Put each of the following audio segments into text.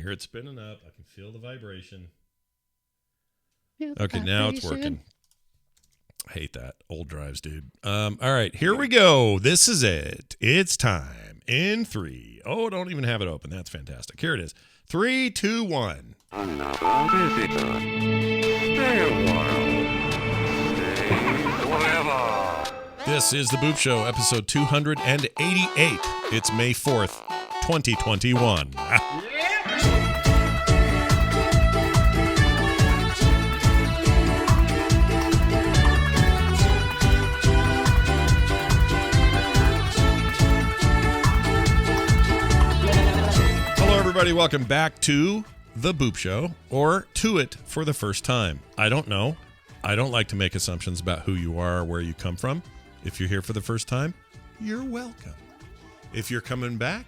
hear it spinning up. I can feel the vibration. Feel Okay, the now it's vibration. working. I hate that. Old drives, dude. All right, here we go. This is it. It's time. In 3. Oh, don't even have it open. That's fantastic. Here it is. 3, 2, 1. Another visitor. Stay a while. Stay forever. This is The Boop Show, episode 288. It's May 4th, 2021. Hello, everybody. Welcome back to The Boop Show, or to it for the first time. I don't know. I don't like to make assumptions about who you are or where you come from. If you're here for the first time, you're welcome. If you're coming back,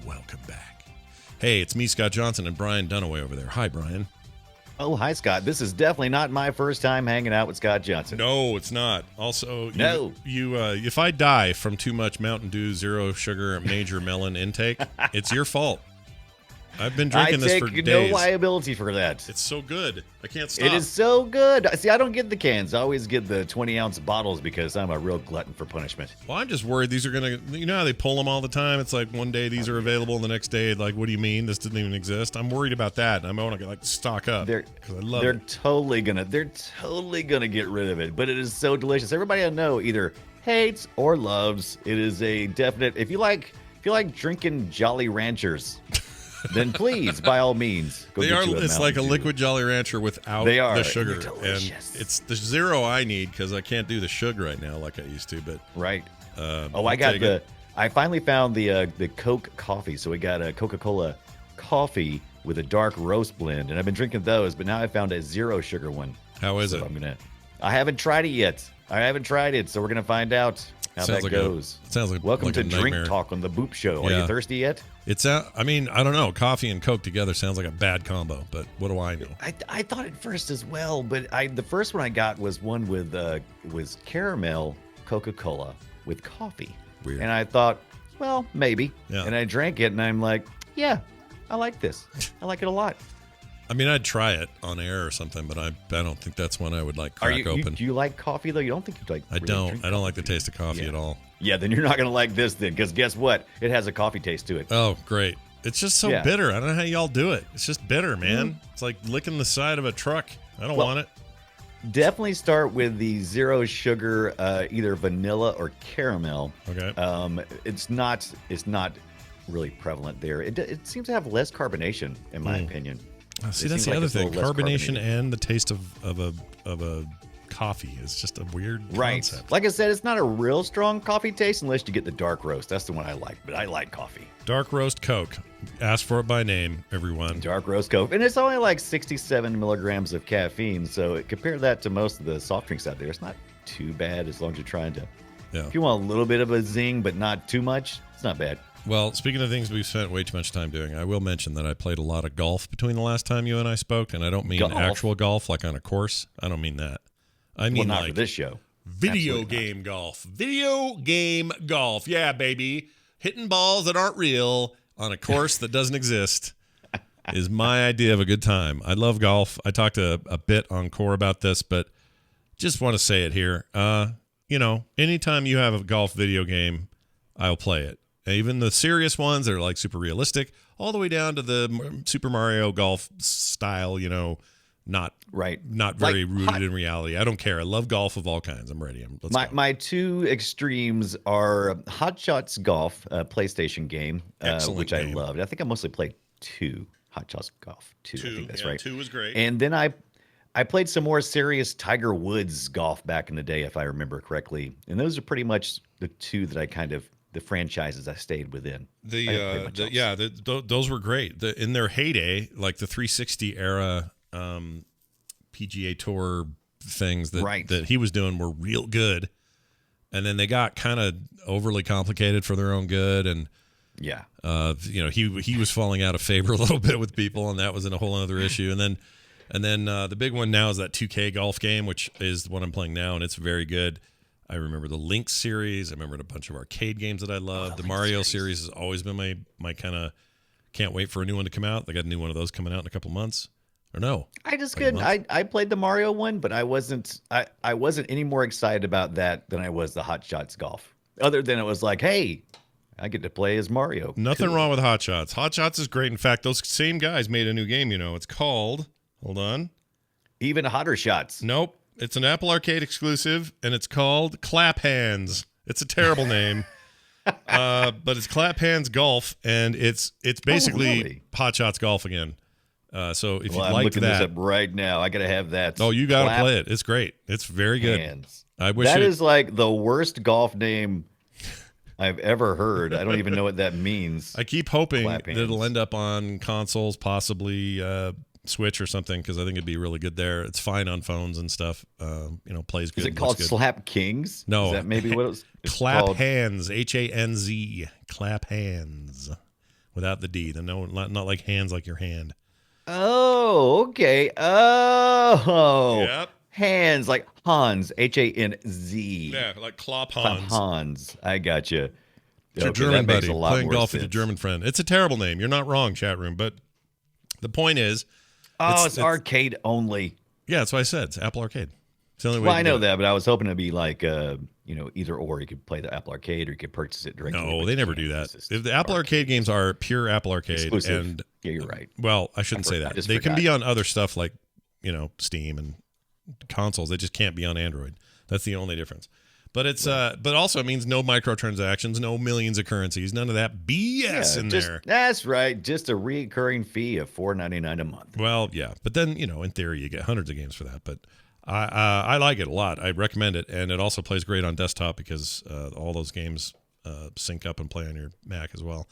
welcome back. Hey, it's me, Scott Johnson, and Brian Dunaway over there. Hi, Brian. Oh, hi, Scott. This is definitely not my first time hanging out with Scott Johnson. No, it's not. Also, No. If I die from too much Mountain Dew, zero sugar, major melon intake, it's your fault. I've been drinking this for days. I take no liability for that. It's so good. I can't stop. It is so good. See, I don't get the cans. I always get the 20-ounce bottles because I'm a real glutton for punishment. Well, I'm just worried these are going to, you know how they pull them all the time? It's like one day these are available and the next day, like, what do you mean? This didn't even exist. I'm worried about that. I want to like stock up because I love it. They're totally gonna get rid of it, but it is so delicious. Everybody I know either hates or loves. It is a definite, if you like drinking Jolly Ranchers, then please, by all means, go get you a It's Mountain like a Dew. liquid Jolly Rancher without They are. the sugar. They're delicious. And it's the zero I need because I can't do the sugar right now like I used to. But Right. I'll I got take it. I finally found the Coke coffee. So we got a Coca-Cola coffee with a dark roast blend, and I've been drinking those. But now I found a zero sugar one. How is So it? I haven't tried it yet. So we're gonna find out how Sounds that like goes. sounds like Welcome like to a Drink nightmare. Talk on the Boop Show. Are Yeah. you thirsty yet? I mean, I don't know. Coffee and Coke together sounds like a bad combo, but what do I know? I thought at first as well, but the first one I got was one with was caramel Coca-Cola with coffee. Weird. And I thought, well, maybe. Yeah. And I drank it, and I'm like, yeah, I like this. I like it a lot. I mean, I'd try it on air or something, but I don't think that's one I would like crack open. Do you like coffee though? You don't think you like? I really don't. drink I don't like the coffee, taste of coffee Yeah. at all. Yeah, then you're not gonna like this then, because guess what? It has a coffee taste to it. Oh, great. It's just so Yeah. bitter. I don't know how y'all do it. It's just bitter, man. It's like licking the side of a truck. I don't want it. Definitely start with the zero sugar, either vanilla or caramel. Okay. It's not really prevalent there. It seems to have less carbonation, in my opinion. Oh, see, It that's seems the like other it's a thing. little less Carbonation carbonated. and the taste of a coffee is just a weird Right. concept. Like I said, it's not a real strong coffee taste unless you get the dark roast. That's the one I like, but I like coffee. Dark roast Coke. Ask for it by name, everyone. Dark roast Coke. And it's only like 67 milligrams of caffeine, so compare that to most of the soft drinks out there. It's not too bad as long as you're trying to. Yeah. If you want a little bit of a zing, but not too much, it's not bad. Well, speaking of things we've spent way too much time doing, I will mention that I played a lot of golf between the last time you and I spoke, and I don't mean Golf? actual golf like on a course. I don't mean that. I mean Well, not like for this show. video Absolutely game golf. Video game golf. Yeah, baby. Hitting balls that aren't real on a course that doesn't exist is my idea of a good time. I love golf. I talked a bit on Core about this, but just want to say it here. Anytime you have a golf video game, I'll play it. Even the serious ones that are like super realistic, all the way down to the Super Mario Golf style, not very rooted in reality. I don't care. I love golf of all kinds. I'm ready. Let's go. My two extremes are Hot Shots Golf, a PlayStation game, Excellent which game. I loved. I think I mostly played 2. Hot Shots Golf 2. I think that's right. 2 was great. And then I played some more serious Tiger Woods golf back in the day, if I remember correctly. And those are pretty much the two that I kind of, the franchises I stayed within. Those were great. In their heyday, like the 360 era PGA Tour things that he was doing were real good. And then they got kind of overly complicated for their own good. And yeah, he was falling out of favor a little bit with people, and that was a whole other issue. And then the big one now is that 2K golf game, which is what I'm playing now, and it's very good. I remember the Lynx series. I remember a bunch of arcade games that I loved. The Mario series has always been my kind of Can't wait for a new one to come out. They got a new one of those coming out in a couple months. Or no? I just Like a couldn't. month? I played the Mario one, but I wasn't. I wasn't any more excited about that than I was the Hot Shots Golf. Other than it was like, hey, I get to play as Mario. Nothing Cool. wrong with Hot Shots. Hot Shots is great. In fact, those same guys made a new game. It's called. Hold on. Even hotter shots. Nope. It's an Apple Arcade exclusive, and it's called Clap Hands. It's a terrible name. But it's Clap Hands Golf, and it's basically really? Hot Shots Golf again. So if you I'm like looking that, this up right now. I gotta have that. oh, you got to Clap play it. It's great. It's very good. Hands. I wish That it, is like the worst golf name I've ever heard. I don't even know what that means. I keep hoping Clap that it'll Hands. end up on consoles, possibly Switch or something, because I think it'd be really good there. It's fine on phones and stuff. Plays good. Is it looks called good. Slap Kings? No. Is that maybe what it's Clap called? Hands, Hanz, Clap Hands, without the D. No, not like hands like your hand. Oh, okay. Oh. Yep. Hands like Hans, Hanz. Yeah, like Klop Hans. Hans. Hans. I got you. It's your Okay, German that makes buddy a lot playing more golf with your sense. German friend. It's a terrible name. You're not wrong, chat room. But the point is, Oh, it's arcade only. yeah, that's why I said it's Apple Arcade. It's the only way. Well, to I do know it. that, but I was hoping to be like, either or. You could play the Apple Arcade, or you could purchase it directly. No, but they you never can't. do that. It's just If the Apple Arcade games are pure Apple Arcade, exclusive. and Yeah, you're right. well, I shouldn't I say for- I that. just They can be forgot. on other stuff like Steam and consoles. They just can't be on Android. That's the only difference. But it's but also it means no microtransactions, no millions of currencies, none of that BS in there. That's right. Just a recurring fee of $4.99 a month. Well, yeah, but then in theory you get hundreds of games for that. But I like it a lot. I recommend it, and it also plays great on desktop because all those games sync up and play on your Mac as well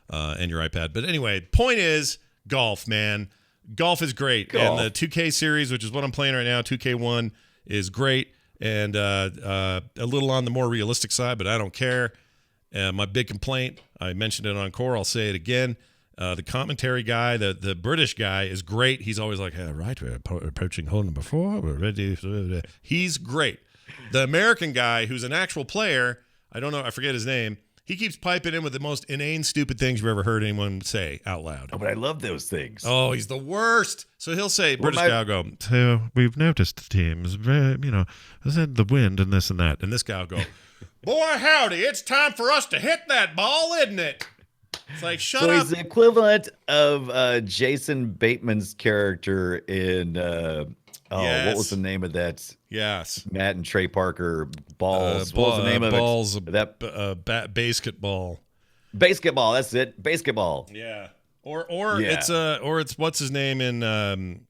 and your iPad. But anyway, point is golf, man. Golf is great, Golf. and the 2K series, which is what I'm playing right now, 2K1, is great, and a little on the more realistic side, but I don't care. My big complaint, I mentioned it on Core, I'll say it again. The commentary guy, the British guy, is great. He's always like, right, we're approaching hole number 4. We're ready. He's great. The American guy, who's an actual player, I forget his name, he keeps piping in with the most inane, stupid things you've ever heard anyone say out loud. Oh, but I love those things. Oh, he's the worst. So he'll say, Well, British guy will go, so we've noticed the teams, has had the wind and this and that. And this guy will go, boy, howdy, it's time for us to hit that ball, isn't it? It's like, shut So up. he's the equivalent of Jason Bateman's character in what was the name of that? Yes. Matt and Trey Parker Balls. What was the name of balls, it? That basketball. basketball. That's it. Basketball. Yeah. Or Yeah. it's what's his name in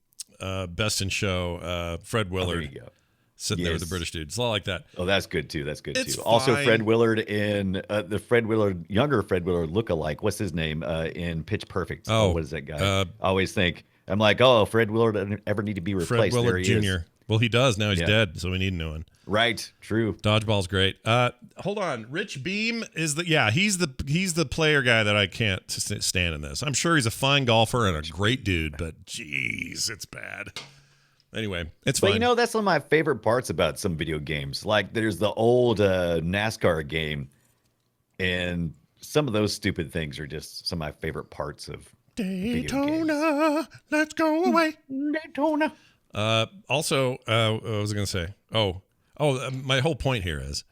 Best in Show, Fred Oh, Willard. there you go. Sitting there with the Yes. British dude. It's a lot like that. Oh, that's good too. That's good It's too. Also, fine. Fred Willard in the Fred Willard, younger Fred Willard lookalike. What's his name in Pitch Perfect? Oh, What is that guy? I always think I'm like, oh, Fred Willard doesn't ever need to be replaced. Fred There Willard he is. Jr. Well, he does now. He's Yeah. dead, so we need a new one. Right. True. Dodgeball's great. Hold on. Rich Beam is he's the player guy that I can't stand in this. I'm sure he's a fine golfer and a great dude, but geez, it's bad. Anyway, it's fine. But that's one of my favorite parts about some video games. Like there's the old NASCAR game, and some of those stupid things are just some of my favorite parts of video games. Daytona, let's go away. Daytona. Also, what was I going to say? My whole point here is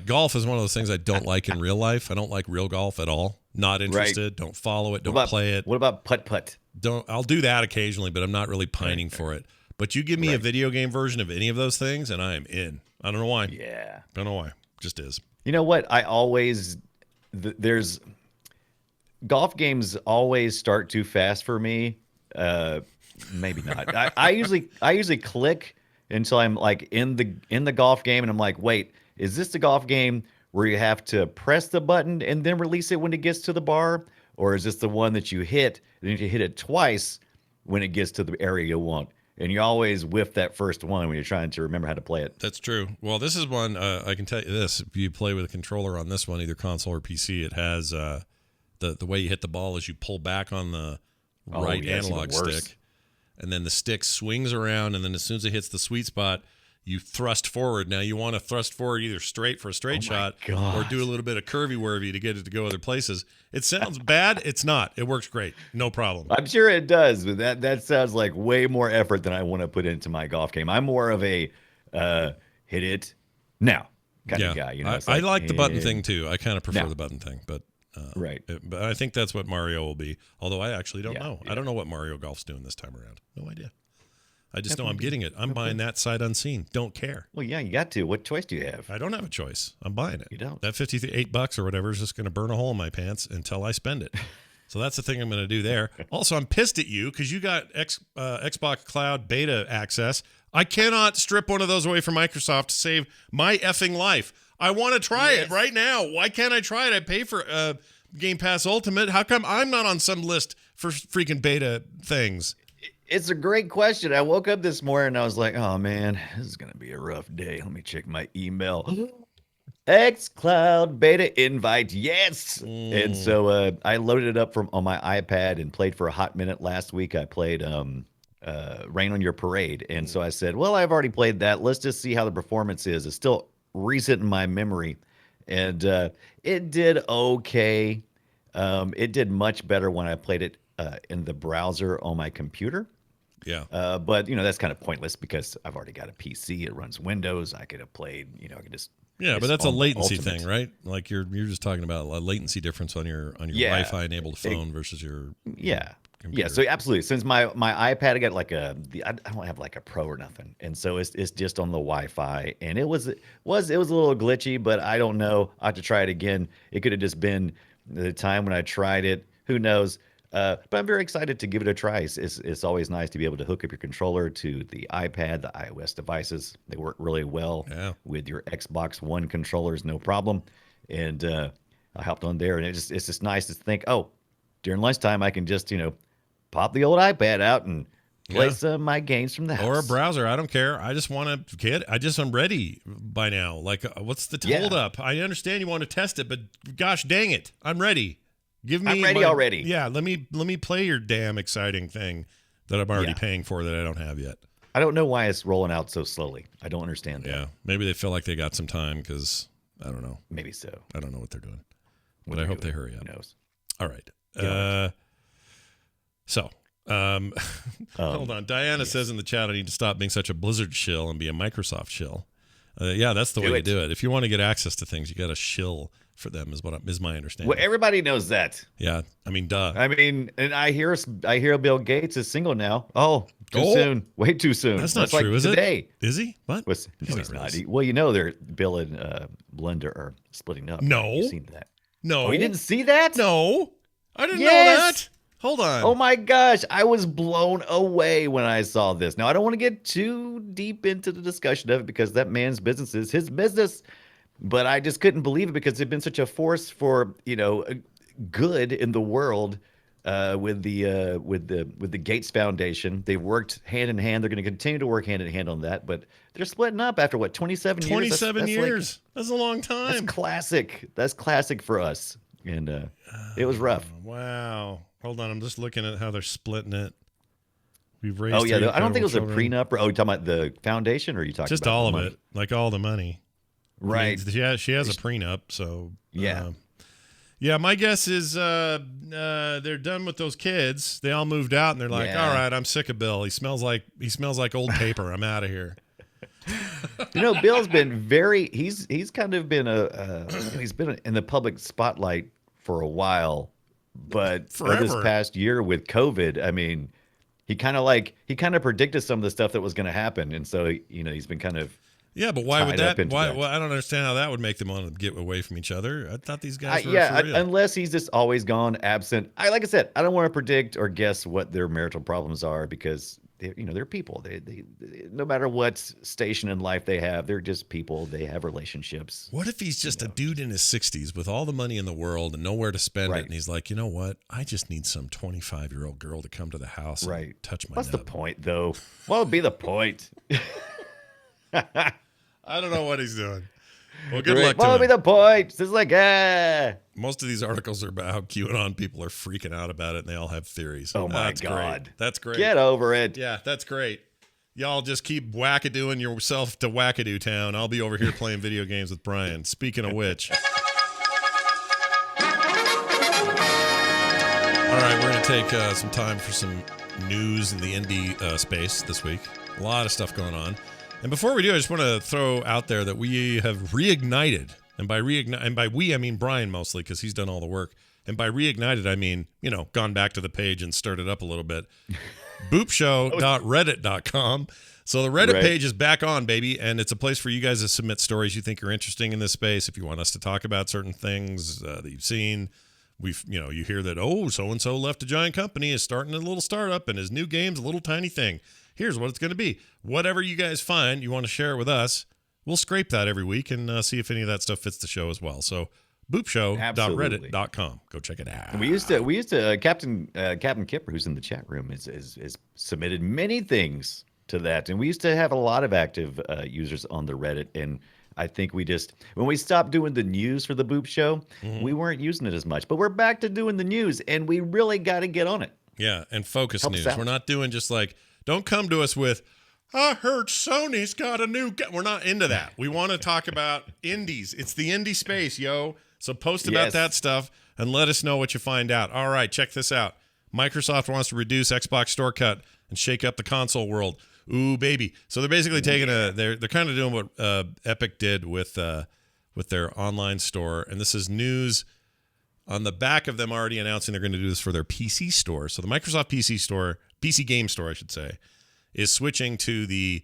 golf is one of those things I don't like in real life. I don't like real golf at all. Not interested. Don't follow it. Don't play it. What about putt-putt? I'll do that occasionally, but I'm not really pining for it. But you give me a video game version of any of those things, and I am in. I don't know why. Yeah. Don't know why. Just is. You know what? I always there's golf games always start too fast for me. Maybe not. I usually click until I'm like in the golf game, and I'm like, wait, is this the golf game where you have to press the button and then release it when it gets to the bar, or is this the one that you hit and you hit it twice when it gets to the area you want? And you always whiff that first one when you're trying to remember how to play it. That's true. Well, this is one, I can tell you this. If you play with a controller on this one, either console or PC, it has the way you hit the ball is you pull back on the right yeah, it's even analog worse. stick, and then the stick swings around, and then as soon as it hits the sweet spot, you thrust forward. Now you want to thrust forward either straight for a straight shot or do a little bit of curvy-wurvy to get it to go other places. It sounds bad. It's not. It works great. No problem. I'm sure it does, but that sounds like way more effort than I want to put into my golf game. I'm more of a hit it now kind of guy. You know, I like the button thing too. I kind of prefer the button thing, but right. But I think that's what Mario will be. Although I actually don't know. Yeah. I don't know what Mario Golf's doing this time around. No idea. I just know I'm getting it. I'm buying that sight unseen. Don't care. Well, yeah, you got to. What choice do you have? I don't have a choice. I'm buying it. You don't. That $58 or whatever is just going to burn a hole in my pants until I spend it. So that's the thing I'm going to do there. Also, I'm pissed at you because you got Xbox Cloud beta access. I cannot strip one of those away from Microsoft to save my effing life. I want to try it right now. Why can't I try it? I pay for Game Pass Ultimate. How come I'm not on some list for freaking beta things? It's a great question. I woke up this morning and I was like, oh man, this is going to be a rough day. Let me check my email. xCloud beta invite. Yes. And so I loaded it up on my iPad and played for a hot minute last week. I played Rain on Your Parade. And so I said, well, I've already played that. Let's just see how the performance is. It's still recent in my memory. And it did okay. It did much better when I played it in the browser on my computer. Yeah. But, you know, that's kind of pointless because I've already got a PC. It runs Windows. I could have played, you know, I could just. Yeah, but that's a latency Ultimate thing, right? Like you're just talking about a latency difference on your Wi-Fi enabled phone versus your computer. Yeah, so absolutely. Since my iPad, I got like I don't have like a Pro or nothing, and so it's just on the Wi-Fi, and it was a little glitchy, but I don't know. I have to try it again. It could have just been the time when I tried it. Who knows? But I'm very excited to give it a try. It's always nice to be able to hook up your controller to the iPad, the iOS devices. They work really well with your Xbox One controllers, no problem. And I hopped on there, and it's just nice to think, oh, during lunchtime I can just pop the old iPad out and play some of my games from the house. Or a browser. I don't care. I just want to get. I'm ready by now. Like, what's the hold up? I understand you want to test it, but gosh dang it, I'm ready. I'm ready already. Yeah, let me play your damn exciting thing that I'm already paying for that I don't have yet. I don't know why it's rolling out so slowly. I don't understand that. Yeah, maybe they feel like they got some time because I don't know. Maybe so. I don't know what they're doing, but I hope they hurry up. Who knows? All right. Hold on. Diana says in the chat, I need to stop being such a Blizzard shill and be a Microsoft shill. Yeah, that's the way to do it. If you want to get access to things, you got to shill for them is my understanding. Well, everybody knows that. Yeah, I mean, duh. I mean, and I hear Bill Gates is single now. Oh, too soon. Way too soon. That's not true, like is today. It? Is he? What? He's not. Well, they're Bill and Blender are splitting up. No. You've seen that. No. Oh, you didn't see that? No. I didn't know that. Hold on. Oh my gosh, I was blown away when I saw this. Now, I don't want to get too deep into the discussion of it because that man's business is his business, but I just couldn't believe it because they've been such a force for, good in the world with the Gates Foundation. They've worked hand in hand. They're going to continue to work hand in hand on that, but they're splitting up after what, 27 years? 27 years. That's a long time. That's classic. That's classic for us. And it was rough. Wow. Hold on, I'm just looking at how they're splitting it. We've raised. Oh yeah, I don't think it was a prenup. Or, you talking about the foundation, or are you talking just about all of it, like all the money? Right. I mean, she has a prenup, so yeah. Yeah, my guess is they're done with those kids. They all moved out, and they're like, "All right, I'm sick of Bill. He smells like old paper. I'm out of here." Bill's been he's kind of been he's been in the public spotlight for a while. But for this past year with COVID, I mean, he kind of predicted some of the stuff that was going to happen, and so he's been kind of but why would that? Why? Well, I don't understand how that would make them want to get away from each other. I thought these guys were for real. Unless he's just always gone absent. Like I said, I don't want to predict or guess what their marital problems are because they're people. They no matter what station in life they have, they're just people. They have relationships. What if he's just a dude in his 60s with all the money in the world and nowhere to spend it, and he's like, you know what? I just need some 25-year-old girl to come to the house and touch my. What's the point, though? What would be the point? I don't know what he's doing. Well, good luck to him. What would be the point? It's just like, Most of these articles are about how QAnon people are freaking out about it, and they all have theories. Oh, my God. Great. That's great. Get over it. Yeah, that's great. Y'all just keep wackadooing yourself to wackadoo town. I'll be over here playing video games with Brian. Speaking of which. All right, we're going to take some time for some news in the indie space this week. A lot of stuff going on. And before we do, I just want to throw out there that we have reignited. And by we, I mean Brian mostly, because he's done all the work. And by reignited, I mean, gone back to the page and stirred it up a little bit. Boopshow.reddit.com. So the Reddit page is back on, baby, and it's a place for you guys to submit stories you think are interesting in this space. If you want us to talk about certain things that you've seen, you hear that, so-and-so left a giant company, is starting a little startup, and his new game's a little tiny thing. Here's what it's going to be. Whatever you guys find you want to share it with us, we'll scrape that every week and see if any of that stuff fits the show as well. So boopshow.reddit.com. Go check it out. We used to Captain Kipper, who's in the chat room, is submitted many things to that, and we used to have a lot of active users on the Reddit. And I think when we stopped doing the news for the Boop Show, we weren't using it as much. But we're back to doing the news, and we really got to get on it. Yeah, and focus Helps news. out. We're not doing just like, don't come to us with, I heard Sony's got a new We're not into that. We want to talk about indies. It's the indie space, yo. So post about that stuff and let us know what you find out. All right, check this out. Microsoft wants to reduce Xbox store cut and shake up the console world. Ooh, baby. So they're basically taking they're kind of doing what Epic did with their online store. And this is news on the back of them already announcing they're going to do this for their PC store. So the Microsoft PC game store, I should say, is switching to the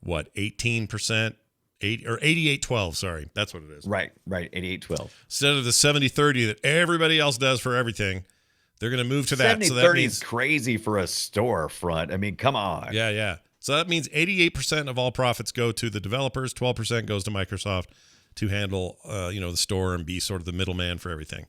18%, 8812, sorry. That's what it is. Right, 8812. Instead of the 7030 that everybody else does for everything, they're going to move to that. 7030 so that means is crazy for a storefront. I mean, come on. Yeah. So that means 88% of all profits go to the developers, 12% goes to Microsoft to handle the store and be sort of the middleman for everything.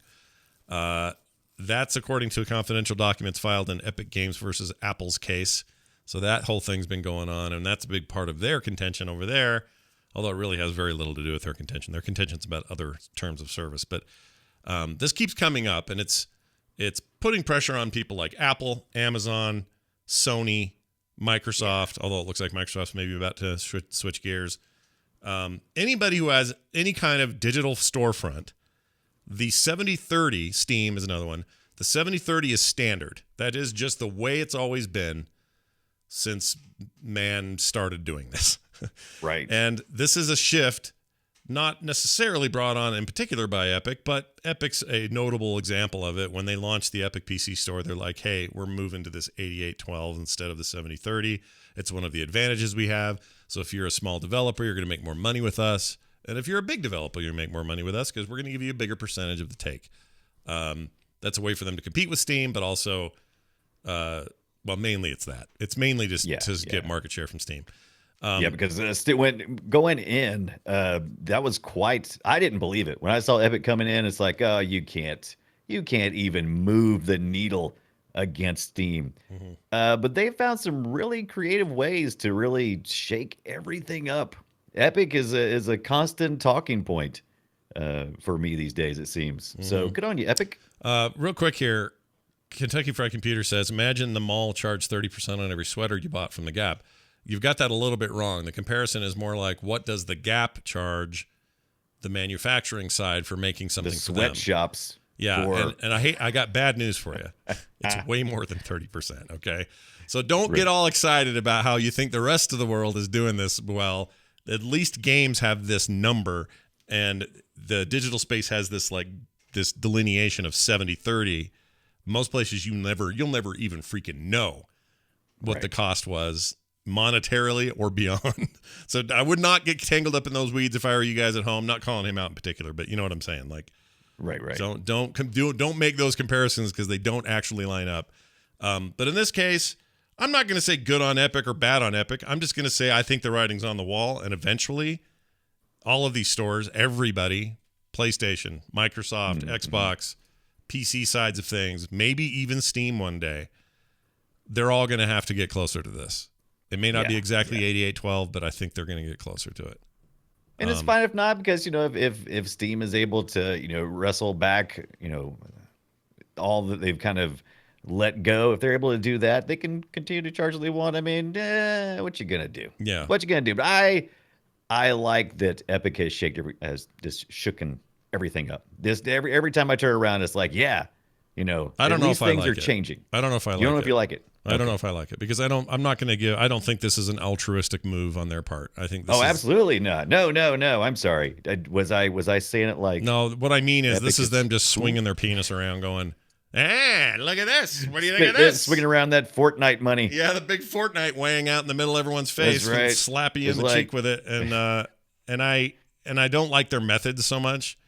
That's according to confidential documents filed in Epic Games versus Apple's case. So that whole thing's been going on, and that's a big part of their contention over there, although it really has very little to do with their contention. Their contention's about other terms of service. But this keeps coming up, and it's putting pressure on people like Apple, Amazon, Sony, Microsoft, although it looks like Microsoft's maybe about to switch gears. Anybody who has any kind of digital storefront, the 7030, Steam is another one, the 7030 is standard. That is just the way it's always been since man started doing this. Right. And this is a shift not necessarily brought on in particular by Epic, but Epic's a notable example of it. When they launched the Epic PC store, they're like, hey, we're moving to this 8812 instead of the 7030. It's one of the advantages we have. So if you're a small developer, you're going to make more money with us. And if you're a big developer, you're going to make more money with us because we're going to give you a bigger percentage of the take. That's a way for them to compete with Steam, but also, mainly it's that. It's mainly just to get market share from Steam. Because when going in, that was quite. I didn't believe it when I saw Epic coming in. It's like, oh, you can't even move the needle against Steam. But they found some really creative ways to really shake everything up. Epic is a constant talking point for me these days. It seems so. Good on you, Epic. Real quick here, Kentucky Fried Computer says, imagine the mall charged 30% on every sweater you bought from the Gap. You've got that a little bit wrong. The comparison is more like, what does the Gap charge the manufacturing side for making something for them? Sweatshops. Yeah, and I got bad news for you. It's way more than 30%, okay? So don't get all excited about how you think the rest of the world is doing this well. At least games have this number, and the digital space has this delineation of 70-30. Most places you'll never even freaking know what the cost was monetarily or beyond. So I would not get tangled up in those weeds if I were you guys at home. Not calling him out in particular, but you know what I'm saying. Like, right. Don't make those comparisons because they don't actually line up. But in this case, I'm not going to say good on Epic or bad on Epic. I'm just going to say I think the writing's on the wall, and eventually, all of these stores, everybody, PlayStation, Microsoft, Xbox, PC sides of things, maybe even Steam one day, they're all going to have to get closer to this. It may not be exactly 8812, but I think they're going to get closer to it. And it's fine if not, because if Steam is able to wrestle back all that they've kind of let go. If they're able to do that, they can continue to charge what they want. I mean, what you gonna do? Yeah. What you gonna do? But I like that Epic has just shooken everything up. This every time I turn around, it's like, yeah, I don't at know least if I things like are it. changing. I don't know if I like it. You don't know if you like it. I don't know if I like it because I don't think this is an altruistic move on their part. I think this is. Absolutely not. No. I'm sorry. Was I saying it like? No, what I mean is Epic this is is them just swinging their penis around going, look at this. What do you think of this? Swinging around that Fortnite money. Yeah, the big Fortnite weighing out in the middle of everyone's face. That's right. And slap you in It's the like- cheek with it. And I don't like their methods so much.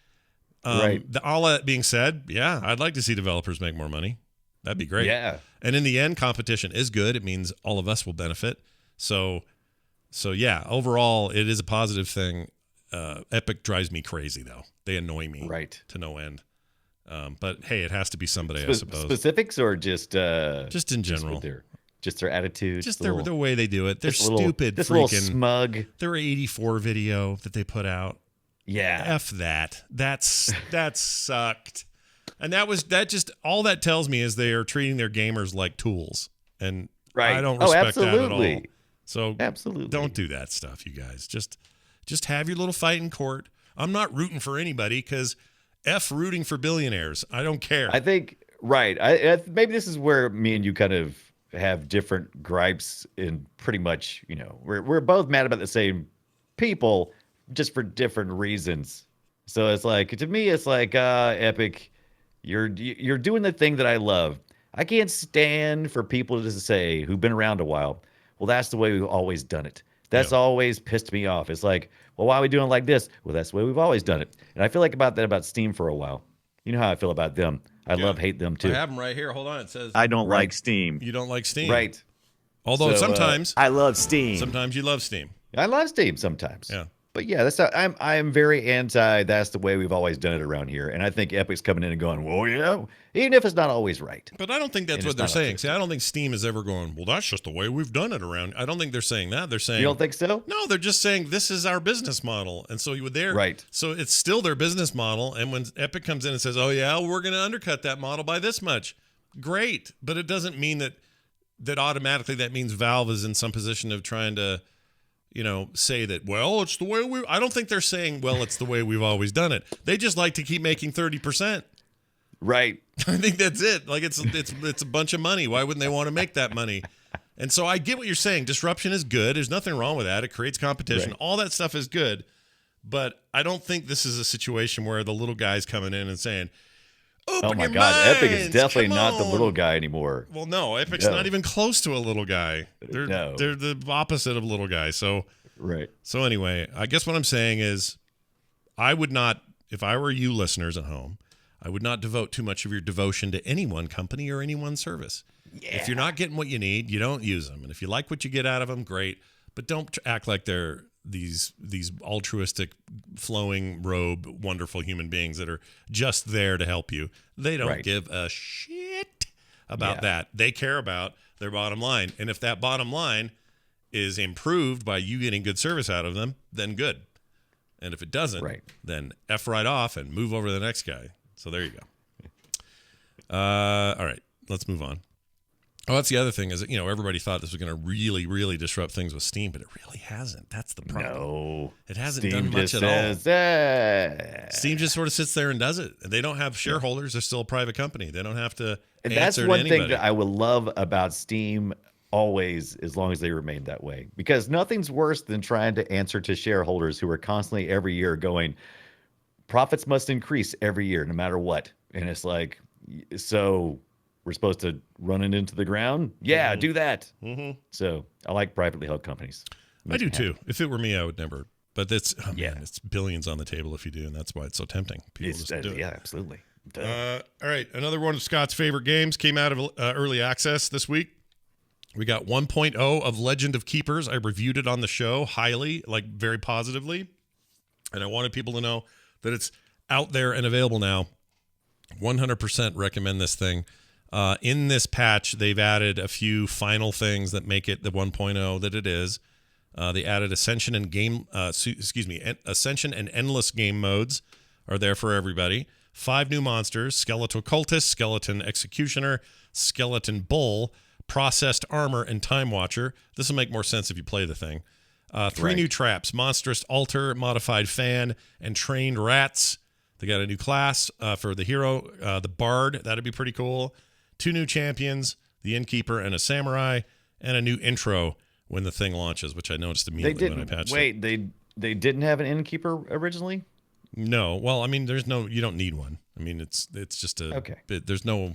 Right. All that being said, yeah, I'd like to see developers make more money. That'd be great. Yeah. And in the end, competition is good. It means all of us will benefit. So yeah, overall, it is a positive thing. Epic drives me crazy, though. They annoy me to no end. But hey, it has to be somebody, I suppose. Specifics or just in general. Just their attitude. Just the way they do it. They're stupid. Just freaking a little smug. Their 84 video that they put out. Yeah. F that. That sucked. And all that tells me is they are treating their gamers like tools. And I don't respect that at all. So absolutely. Don't do that stuff, you guys. Just have your little fight in court. I'm not rooting for anybody because F rooting for billionaires. I don't care. I think, right. Maybe this is where me and you kind of have different gripes in pretty much, we're both mad about the same people just for different reasons. So it's like, to me, it's like, Epic, you're doing the thing that I love. I can't stand for people to say who've been around a while, well, that's the way we've always done it. That's always pissed me off. It's like, well, why are we doing it like this? Well, that's the way we've always done it. And I feel like about Steam for a while. You know how I feel about them. I hate them too. I have them right here. Hold on. It says I don't like Steam. You don't like Steam. Right. Although sometimes I love Steam. Sometimes you love Steam. I love Steam sometimes. Yeah. But yeah, I'm very anti. That's the way we've always done it around here, and I think Epic's coming in and going, well, yeah, even if it's not always right. But I don't think that's what they're saying. See, I don't think Steam is ever going, well, that's just the way we've done it around. I don't think they're saying that. They're saying, you don't think so? No, they're just saying this is our business model, and so right. So it's still their business model. And when Epic comes in and says, oh yeah, we're going to undercut that model by this much, great. But it doesn't mean that automatically that means Valve is in some position of trying to, say that, well, it's the way I don't think they're saying, well, it's the way we've always done it. They just like to keep making 30%. Right. I think that's it. Like it's a bunch of money. Why wouldn't they want to make that money? And so I get what you're saying. Disruption is good. There's nothing wrong with that. It creates competition. Right. All that stuff is good. But I don't think this is a situation where the little guy's coming in and saying, open your minds. Epic is definitely not the little guy anymore. Well, no, Epic's not even close to a little guy. They're the opposite of little guy. So right. So anyway, I guess what I'm saying is I would not, if I were you listeners at home, I would not devote too much of your devotion to any one company or any one service. Yeah. If you're not getting what you need, you don't use them. And if you like what you get out of them, great. But don't act like they're these altruistic, flowing robe, wonderful human beings that are just there to help you. They don't give a shit about that. They care about their bottom line. And if that bottom line is improved by you getting good service out of them, then good. And if it doesn't, then F right off and move over to the next guy. So there you go. All right, let's move on. Oh, that's the other thing is that, everybody thought this was going to really, really disrupt things with Steam, but it really hasn't. That's the problem. No. It hasn't done much at all. Steam just sort of sits there and does it. They don't have shareholders. They're still a private company. They don't have to and answer that's to one anybody. thing that I will love about Steam always, as long as they remain that way. Because nothing's worse than trying to answer to shareholders who are constantly every year going, profits must increase every year, no matter what. And it's like, so we're supposed to run it into the ground? Yeah, do that. Mm-hmm. So I like privately held companies. I do too. If it were me, I would never. But it's it's billions on the table if you do, and that's why it's so tempting. People just do it. Yeah, absolutely. All right, another one of Scott's favorite games came out of early access this week. We got 1.0 of Legend of Keepers. I reviewed it on the show highly, like very positively, and I wanted people to know that it's out there and available now. 100% recommend this thing. In this patch, they've added a few final things that make it the 1.0 that it is. They added Ascension and Ascension and Endless game modes are there for everybody. 5 new monsters: Skeletal Cultist, Skeleton Executioner, Skeleton Bull, Processed Armor, and Time Watcher. This will make more sense if you play the thing. 3 new traps, Monstrous Altar, Modified Fan, and Trained Rats. They got a new class for the hero, the Bard. That'd be pretty cool. 2 new champions, the Innkeeper and a Samurai, and a new intro when the thing launches, which I noticed immediately when I patched it. They didn't have an Innkeeper originally? No. Well, I mean, you don't need one. I mean, it's just a... Okay. There's no...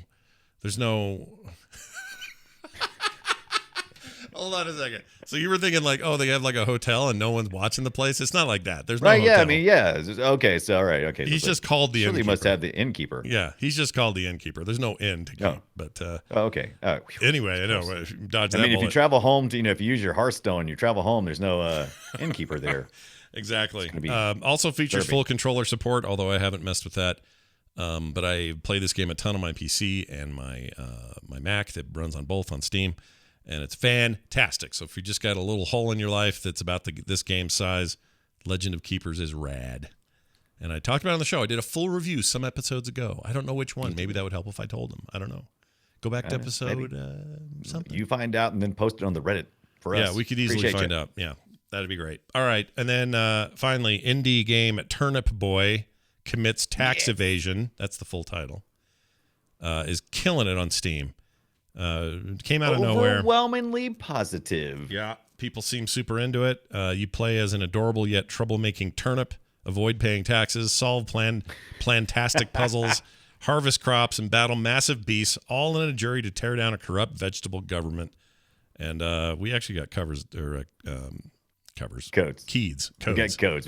Hold on a second. So you were thinking like, oh, they have like a hotel and no one's watching the place? It's not like that. There's no hotel. Yeah, I mean, yeah. Okay, so all right, okay. He's just called the Innkeeper. He must have the Innkeeper. Yeah, he's just called the Innkeeper. There's no inn to keep. But okay. Anyway, I know. Dodge that bullet. If you travel home, if you use your Hearthstone, you travel home, there's no Innkeeper there. Exactly. Also features full controller support, although I haven't messed with that. But I play this game a ton on my PC and my Mac that runs on both on Steam. And it's fantastic. So if you just got a little hole in your life that's about this game size, Legend of Keepers is rad. And I talked about it on the show. I did a full review some episodes ago. I don't know which one. Maybe that would help if I told them. I don't know. Go back to episode something. You find out and then post it on the Reddit for us. Yeah, we could easily find out. Yeah, that'd be great. All right. And then finally, indie game Turnip Boy Commits Tax Evasion. That's the full title. Is killing it on Steam. Came out of nowhere. Overwhelmingly positive. Yeah, people seem super into it. You play as an adorable yet troublemaking turnip, avoid paying taxes, solve plantastic puzzles, harvest crops, and battle massive beasts, all in a jury to tear down a corrupt vegetable government. And we actually got codes. We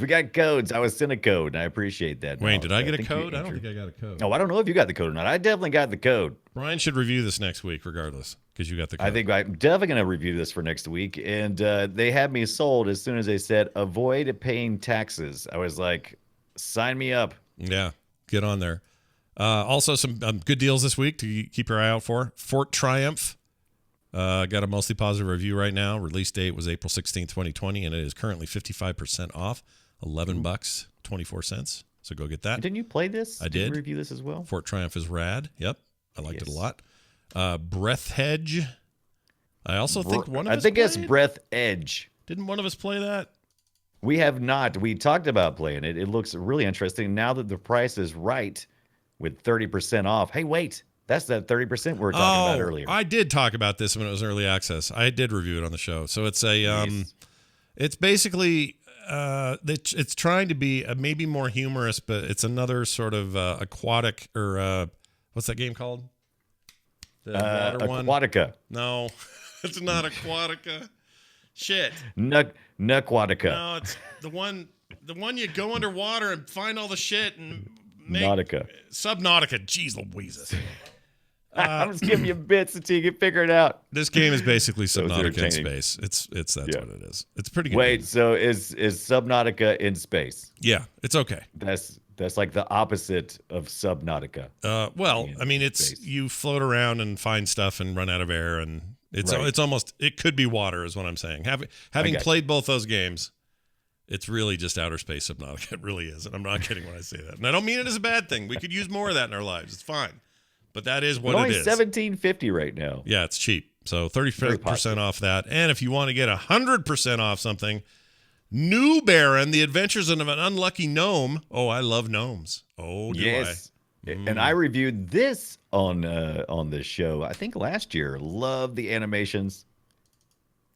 got codes. I was sent a code, and I appreciate that. Wayne, did I get a code? I don't think I got a code. No, I don't know if you got the code or not. I definitely got the code. Brian should review this next week, regardless, because you got the code. I think I'm definitely going to review this for next week. And they had me sold as soon as they said, avoid paying taxes. I was like, sign me up. Yeah, get on there. Also, some good deals this week to keep your eye out for. Fort Triumph. Got a mostly positive review right now. Release date was April 16th, 2020, and it is currently 55% off, $11, 24 cents. So go get that. Didn't you play this? I did. Did you review this as well? Fort Triumph is rad. Yep. I liked it a lot. Breath Hedge. I also think one of us played? It's Breath Edge. Didn't one of us play that? We have not. We talked about playing it. It looks really interesting. Now that the price is right with 30% off. Hey, wait. That's that 30% we were talking about earlier. I did talk about this when it was early access. I did review it on the show. So it's a, it's basically, it's trying to be maybe more humorous, but it's another sort of aquatic or what's that game called? The water one? Aquatica. No, it's not Aquatica. Shit. Nuquatica. No, it's the one you go underwater and find all the shit and make Nautica. Subnautica. Jeez Louise. I'm just giving you bits until you can figure it out. This game is basically Subnautica in space. That's what it is. It's pretty good. Wait, so is Subnautica in space? Yeah, it's okay. That's like the opposite of Subnautica. Well, I mean, it's you float around and find stuff and run out of air, and it's almost it could be water, is what I'm saying. Having played both those games, it's really just outer space Subnautica. It really is, and I'm not kidding when I say that. And I don't mean it as a bad thing. We could use more of that in our lives. It's fine. But that is what it is. Only $17.50 right now. Yeah, it's cheap. So 30% off that. And if you want to get 100% off something, New Baron, The Adventures of an Unlucky Gnome. Oh, I love gnomes. Oh, do yes. And I reviewed this on this show, I think last year. Love the animations.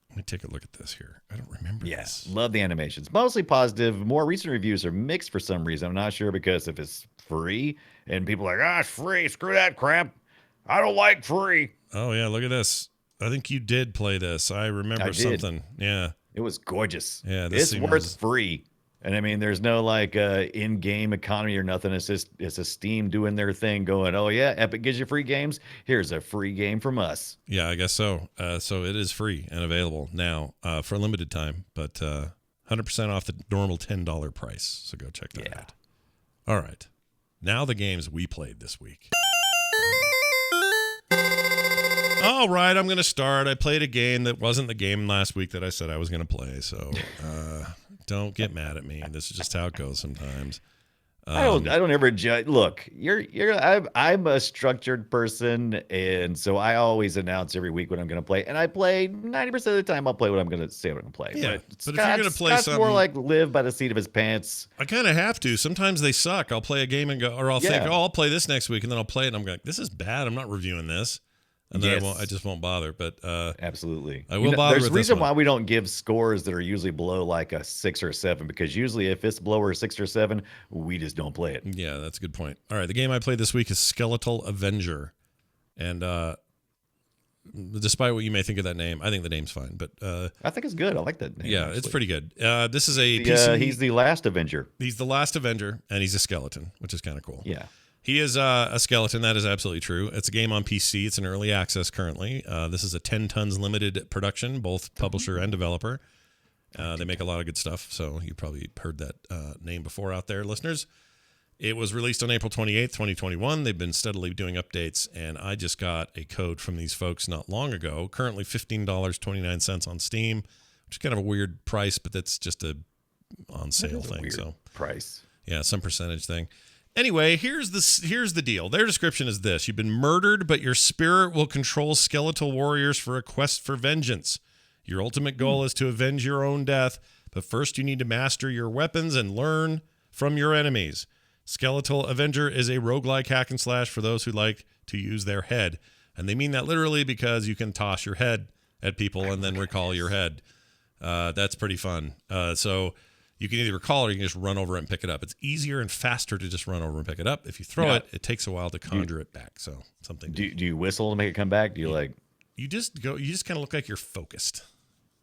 Let me take a look at this here. I don't remember this. Love the animations. Mostly positive. More recent reviews are mixed for some reason. I'm not sure because if it's free and people are like, it's free. Screw that crap. I don't like free. Oh, yeah. Look at this. I think you did play this. I remember something. Yeah. It was gorgeous. Yeah. It's worth free. And I mean, there's no like in-game economy or nothing. It's a Steam doing their thing going, oh yeah, Epic gives you free games. Here's a free game from us. Yeah, I guess so. So it is free and available now for a limited time, but 100% off the normal $10 price. So go check that out. All right. Now the games we played this week. All right, I'm going to start. I played a game that wasn't the game last week that I said I was going to play, so don't get mad at me. This is just how it goes sometimes. I don't ever judge. Look, I'm a structured person, and so I always announce every week what I'm going to play, and I play 90% of the time. I'll play what I'm going to say what I'm going to play. Yeah, But but if you're gonna play Scott's more something- like live by the seat of his pants. I kind of have to. Sometimes they suck. I'll play a game and go, or I'll think, Yeah. oh, I'll play this next week, and then I'll play it, and I'm like, this is bad. I'm not reviewing this, and then Yes. I just won't bother. But Absolutely. I will bother There's with a this reason one. why we don't give scores that are usually below like a 6 or 7, because usually if it's below a 6 or 7, we just don't play it. Yeah, that's a good point. All right, the game I played this week is Skeletal Avenger, and despite what you may think of that name, I think the name's fine. But I think it's good. I like that name. yeah, it's actually. pretty good. This is a PC. He's the last Avenger. He's the last Avenger, and he's a skeleton, which is kind of cool. Yeah. He is a skeleton. That is absolutely true. It's a game on PC. It's in early access currently. This is a 10 tons limited production, both publisher and developer. They make a lot of good stuff, so you probably heard that name before out there, listeners. It was released on April 28th, 2021. They've been steadily doing updates, and I just got a code from these folks not long ago. Currently $15.29 on Steam, which is kind of a weird price, but that's just a on sale That is a thing. weird So price. yeah, some percentage thing. Anyway, here's the deal. Their description is this: you've been murdered, but your spirit will control skeletal warriors for a quest for vengeance. Your ultimate goal is to avenge your own death, but first you need to master your weapons and learn from your enemies. Skeletal Avenger is a roguelike hack and slash for those who like to use their head. And they mean that literally because you can toss your head at people and then recall your head. That's pretty fun. So you can either recall or you can just run over it and pick it up. It's easier and faster to just run over and pick it up. If you throw it, it takes a while to conjure it back. So something. Do you whistle to make it come back? Do you like? You just kind of look like you're focused.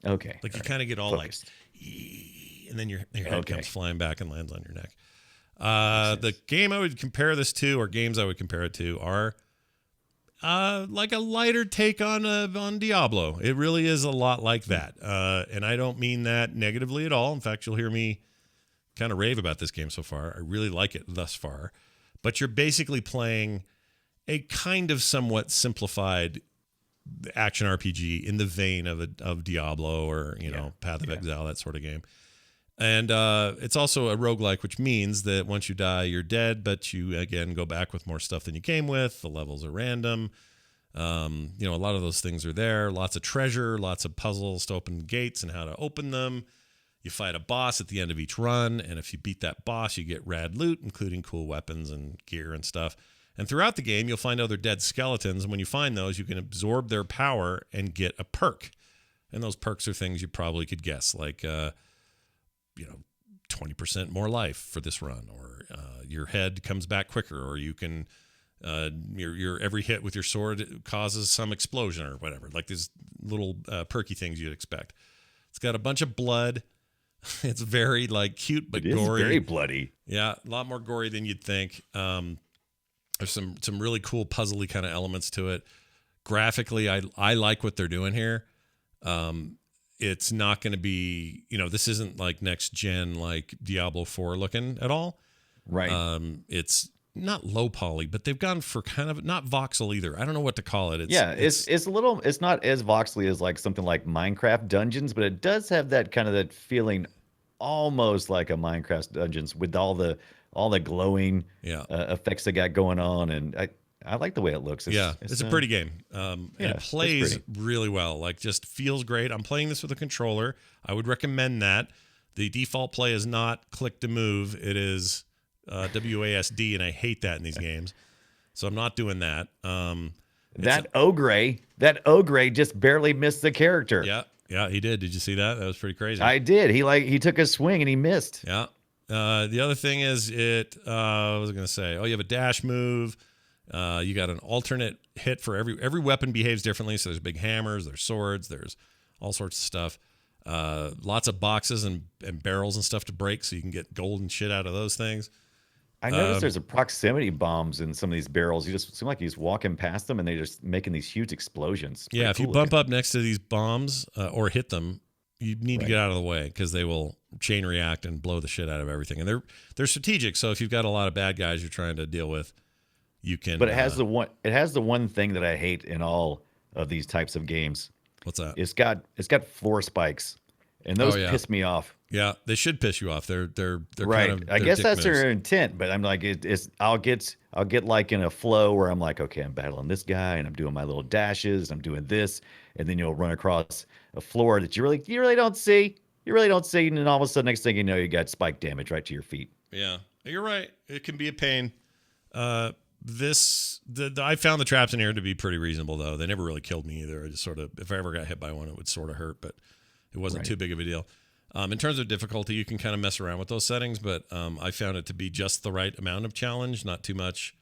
Okay. Like you all kind of get all Focused. like, and then your head Okay. comes flying back and lands on your neck. The game I would compare this to, or games I would compare it to, are like a lighter take on Diablo. It really is a lot like that, and I don't mean that negatively at all. In fact, you'll hear me kind of rave about this game so far. I really like it thus far. But you're basically playing a kind of somewhat simplified action RPG in the vein of Diablo or Path of Exile, that sort of game. And it's also a roguelike, which means that once you die, you're dead, but you, again, go back with more stuff than you came with. The levels are random. A lot of those things are there. Lots of treasure, lots of puzzles to open gates and how to open them. You fight a boss at the end of each run, and if you beat that boss, you get rad loot, including cool weapons and gear and stuff. And throughout the game, you'll find other dead skeletons, and when you find those, you can absorb their power and get a perk. And those perks are things you probably could guess, like 20% more life for this run, or your head comes back quicker, or you can your every hit with your sword causes some explosion or whatever. Like these little perky things you'd expect. It's got a bunch of blood. It's very cute but It is gory. very bloody. Yeah, a lot more gory than you'd think. There's some really cool puzzly kind of elements to it. Graphically, I like what they're doing here. It's not going to be, this isn't like next gen like Diablo 4 looking at all. Right. It's not low poly, but they've gone for kind of not voxel either. I don't know what to call it. It's not as voxely as like something like Minecraft Dungeons, but it does have that kind of that feeling almost like a Minecraft Dungeons with all the glowing effects they got going on, and I like the way it looks. It's a pretty game. And it it's plays pretty. really well. Just feels great. I'm playing this with a controller. I would recommend that. The default play is not click to move. It is WASD, and I hate that in these games. So I'm not doing that. That ogre just barely missed the character. Yeah, he did. Did you see that? That was pretty crazy. I did. He took a swing and he missed. Yeah. The other thing is what was I going to say? Oh, you have a dash move. You got an alternate hit for every weapon behaves differently. So there's big hammers, there's swords, there's all sorts of stuff. Lots of boxes and barrels and stuff to break, so you can get gold and shit out of those things. I noticed there's a proximity bombs in some of these barrels. You just seem like he's walking past them and they're just making these huge explosions. Yeah, if you bump up next to these bombs or hit them, you need to get out of the way because they will chain react and blow the shit out of everything. And they're strategic, so if you've got a lot of bad guys you're trying to deal with, you can. But it has the one thing that I hate in all of these types of games. What's that? It's got floor spikes, and those yeah. piss me off. Yeah, they should piss you off. They're Right. kind of. I they're guess dick that's moves. their intent, but I'm like, I'll get like in a flow where I'm like, okay, I'm battling this guy and I'm doing my little dashes, I'm doing this, and then you'll run across a floor that you really don't see. You really don't see, and then all of a sudden, next thing you know, you got spike damage right to your feet. Yeah, you're right. It can be a pain. I found the traps in here to be pretty reasonable, though. They never really killed me either. I just sort of, if I ever got hit by one, it would sort of hurt, but it wasn't too big of a deal. In terms of difficulty, you can kind of mess around with those settings, but I found it to be just the right amount of challenge, not too much,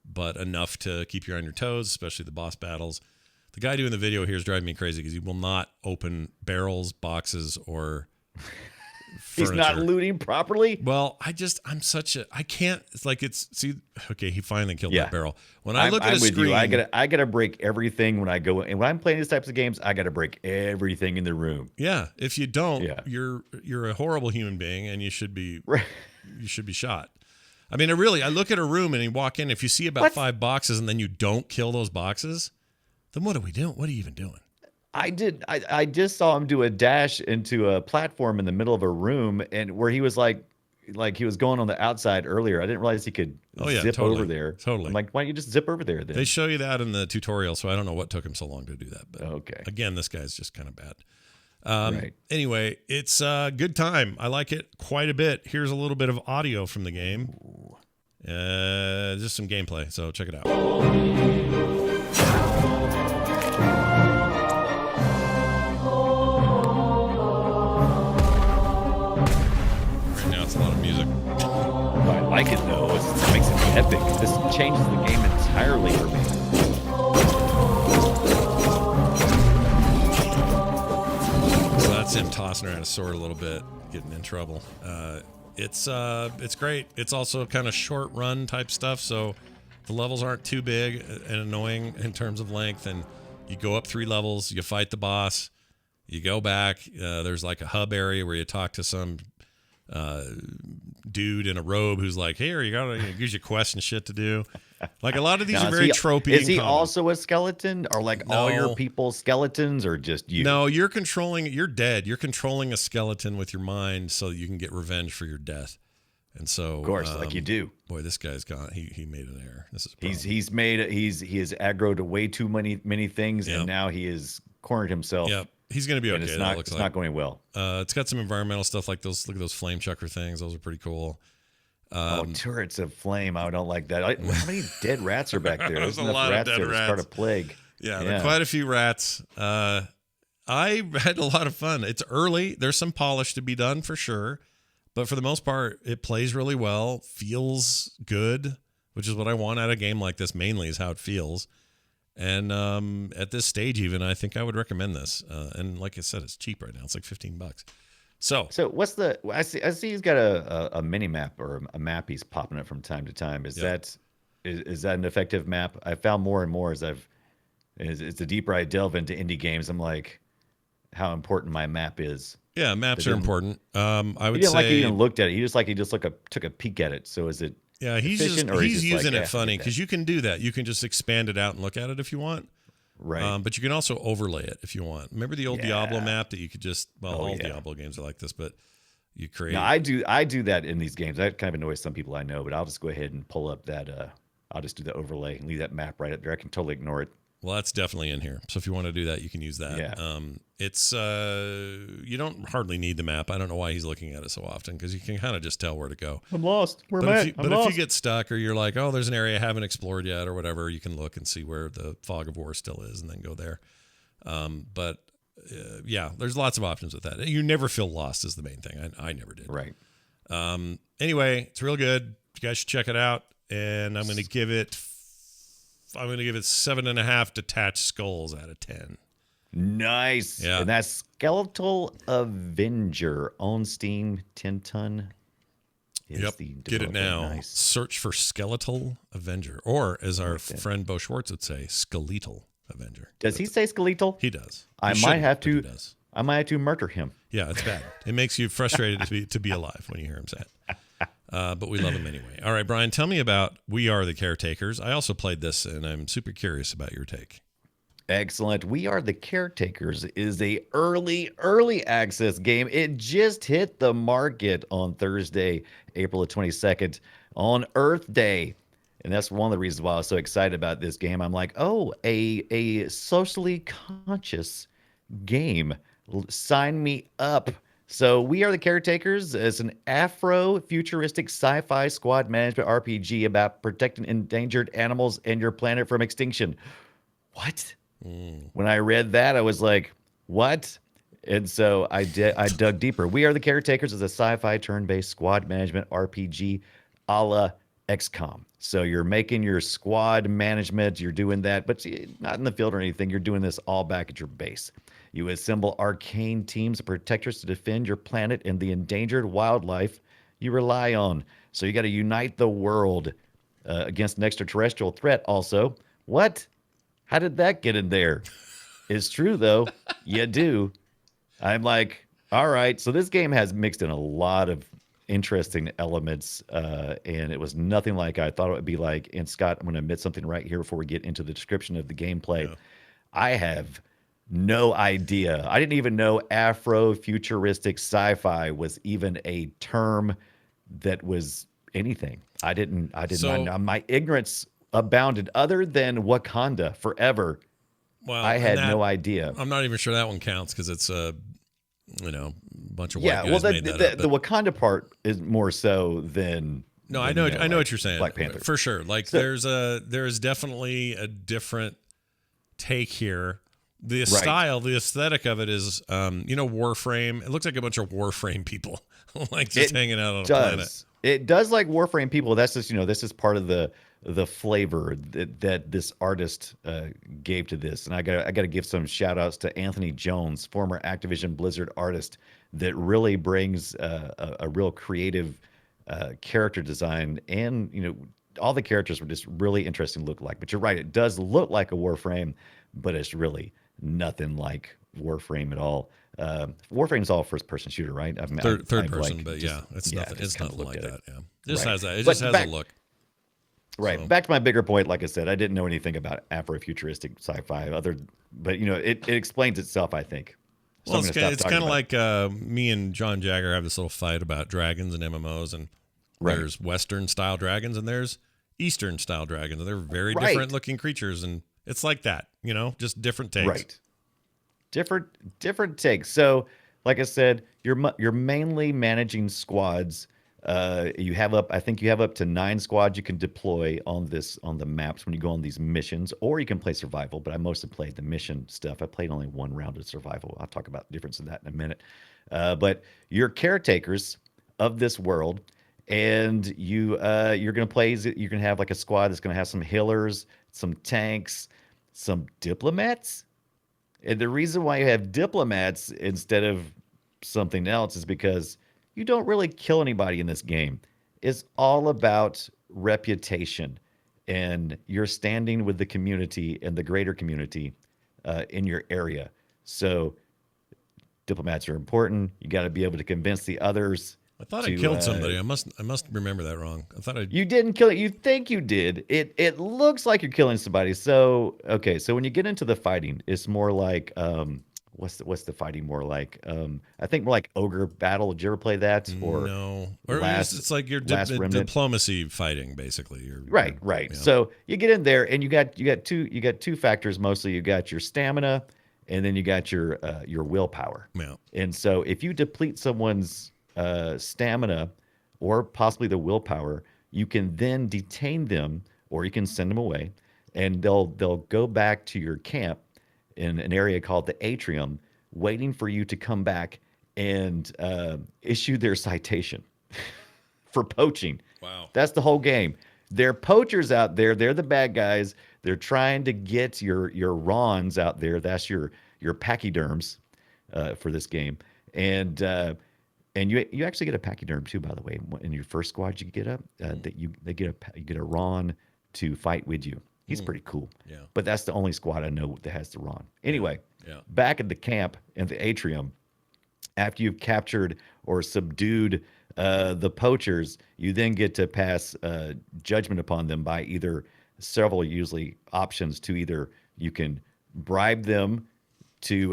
but enough to keep you on your toes, especially the boss battles. The guy doing the video here is driving me crazy because he will not open barrels, boxes, or He's not looting properly. Well, I can't. Okay, he finally killed that barrel. When I look at I'm a with screen, you. I gotta break everything when I go, and when I'm playing these types of games, I gotta break everything in the room. yeah, if you don't, you're a horrible human being, and you should be shot. I mean, I look at a room and you walk in. If you see about 5 boxes and then you don't kill those boxes, then what are we doing? What are you even doing? I just saw him do a dash into a platform in the middle of a room, and where he was like he was going on the outside earlier. I didn't realize he could zip over there. Totally. I'm like, why don't you just zip over there then? They show you that in the tutorial, so I don't know what took him so long to do that. But okay. Again, this guy's just kind of bad. Right. Anyway, it's a good time. I like it quite a bit. Here's a little bit of audio from the game. Just some gameplay, so check it out. It's a lot of music. I like it though. It makes it epic. This changes the game entirely for me. So that's him tossing around a sword a little bit, getting in trouble. It's great. It's also kind of short run type stuff, so the levels aren't too big and annoying in terms of length. And you go up 3 levels, you fight the boss, you go back. There's like a hub area where you talk to some dude in a robe who's like, "Hey, gives you quests and shit to do." Like a lot of these are very tropey. Is he also a skeleton, or like No. all your people skeletons, or just you? No, you're dead. You're controlling a skeleton with your mind so that you can get revenge for your death. And so, of course, like you do. Boy, this guy's gone. He made an error. This is he is aggro to way too many things, and now he has cornered himself. Yep. He's going to be okay. It's not going well. It's got some environmental stuff like those. Look at those flame chucker things. Those are pretty cool. Turrets of flame. I don't like that. How many dead rats are back there? There's a lot of dead rats. To start a plague. Yeah, there are quite a few rats. I had a lot of fun. It's early. There's some polish to be done for sure. But for the most part, it plays really well, feels good, which is what I want out of a game like this mainly, is how it feels. And at this stage, even, I think I would recommend this. And like I said, it's cheap right now. It's like $15. So what's the? I see he's got a mini map or a map he's popping up from time to time. Is that an effective map? I found more and more as the deeper I delve into indie games, I'm like, how important my map is. Yeah, maps are important. I would say say he even looked at it. He just took a peek at it. So is it? Yeah, he's using it funny because you can do that. You can just expand it out and look at it if you want. Right. But you can also overlay it if you want. Remember the old Diablo map that you could just Diablo games are like this, but you create. No, I do that in these games. That kind of annoys some people I know, but I'll just go ahead and pull up that. I'll just do the overlay and leave that map right up there. I can totally ignore it. Well, that's definitely in here. So if you want to do that, you can use that. Yeah. It's you don't hardly need the map. I don't know why he's looking at it so often because you can kind of just tell where to go. I'm lost. Where am I? But if you get stuck or you're like, oh, there's an area I haven't explored yet or whatever, you can look and see where the fog of war still is and then go there. Yeah, there's lots of options with that. You never feel lost is the main thing. I never did. Right. Anyway, it's real good. You guys should check it out. And I'm going to give it 7.5 detached skulls out of 10. Nice. Yeah. And that's Skeletal Avenger on Steam. 10 ton. Yep. Get it now. Nice. Search for Skeletal Avenger, or as our friend Bo Schwartz would say, Skeletal Avenger. Does he say skeletal? He does. I might have to murder him. Yeah, it's bad. It makes you frustrated to be alive when you hear him say it. But we love him anyway. All right, Brian, tell me about We Are The Caretakers. I also played this, and I'm super curious about your take. Excellent. We Are the Caretakers is a early access game. It just hit the market on Thursday, April the 22nd on Earth Day. And that's one of the reasons why I was so excited about this game. I'm like, oh, a socially conscious game. Sign me up. So, We Are the Caretakers is an Afro-futuristic sci-fi squad management RPG about protecting endangered animals and your planet from extinction. What? When I read that, I was like, "What?" And so I dug deeper. We Are the Caretakers is a sci-fi turn-based squad management RPG, a la XCOM. So you're making your squad management, you're doing that, but not in the field or anything. You're doing this all back at your base. You assemble arcane teams of protectors to defend your planet and the endangered wildlife you rely on. So you got to unite the world against an extraterrestrial threat. Also, what? How did that get in there? It's true though. You do. I'm like, all right. So this game has mixed in a lot of interesting elements, and it was nothing like I thought it would be like. And Scott, I'm going to admit something right here before we get into the description of the gameplay. Yeah. I have no idea. I didn't even know Afro-futuristic sci-fi was even a term that was anything. I did So- not know. My ignorance abounded. Other than Wakanda forever, Well, I and had that- no idea. I'm not even sure that one counts because it's a bunch of white Yeah, guys well, made that up. the but- Wakanda part is more so than. No, than, I know like what you're saying. Black Panther. For sure. Like So- there is definitely a different take here. The style, the aesthetic of it is Warframe. It looks like a bunch of Warframe people like just It hanging out on a planet. It does like Warframe people. That's just this is part of the flavor that this artist gave to this. And I got to give some shout outs to Anthony Jones, former Activision Blizzard artist, that really brings a real creative character design. And all the characters were just really interesting to look like. But you're right, it does look like a Warframe, but it's really nothing like Warframe at all. Warframe's all first person shooter, right? Third I've, person, like, but just- yeah, it's yeah, nothing. just It's kind of nothing looked like at that. Yeah, it just Right. has that. It But just has back- a look. Right. So- Back to my bigger point, like I said, I didn't know anything about Afrofuturistic sci-fi but it explains itself, I think. So Well, I'm gonna stop it's talking kind of about like me and John Jagger have this little fight about dragons and MMOs, and Right. there's Western style dragons and there's Eastern style dragons, and they're very Right. different looking creatures, and it's like that, just different takes. Right. Different takes. So, like I said, you're mainly managing squads. I think you have up to 9 squads you can deploy on the maps when you go on these missions, or you can play survival. But I mostly played the mission stuff. I played only one round of survival. I'll talk about the difference in that in a minute. But you're caretakers of this world, and you're gonna play. You're gonna have like a squad that's gonna have some healers, some tanks, some diplomats. And the reason why you have diplomats instead of something else is because you don't really kill anybody in this game. It's all about reputation, and you're standing with the community and the greater community in your area. So diplomats are important. You got to be able to convince the others. I thought I killed somebody. I must remember that wrong. I thought I. You didn't kill it. You think you did. It looks like you're killing somebody. So okay. So when you get into the fighting, it's more like what's the fighting more like? I think more like ogre battle. Did you ever play that? Or No, or Last- it's like your Last Remnant? diplomacy fighting, basically. Right. Yeah. So you get in there, and you got two factors mostly. You got your stamina, and then you got your willpower. Yeah. And so if you deplete someone's stamina or possibly the willpower, you can then detain them, or you can send them away, and they'll go back to your camp in an area called the atrium, waiting for you to come back and issue their citation for poaching. Wow. That's the whole game. They're poachers out there. They're the bad guys. They're trying to get your Rons out there. That's your pachyderms for this game. And you actually get a pachyderm too, by the way. In your first squad, you get you get a Ron to fight with you. He's pretty cool. Yeah. But that's the only squad I know that has the Ron. Anyway, Yeah. back at the camp in the atrium, after you've captured or subdued the poachers, you then get to pass judgment upon them by either several usually options to either you can bribe them to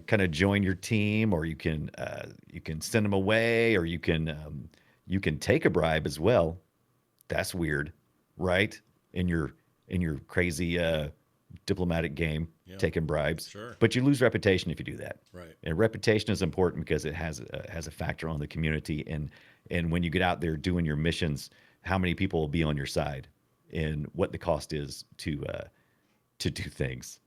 kind of join your team, or you can send them away, or you can take a bribe as well. That's weird, right? In your crazy diplomatic game, taking bribes. Sure. But you lose reputation if you do that. Right. And reputation is important because it has a factor on the community, and when you get out there doing your missions, how many people will be on your side, and what the cost is to do things.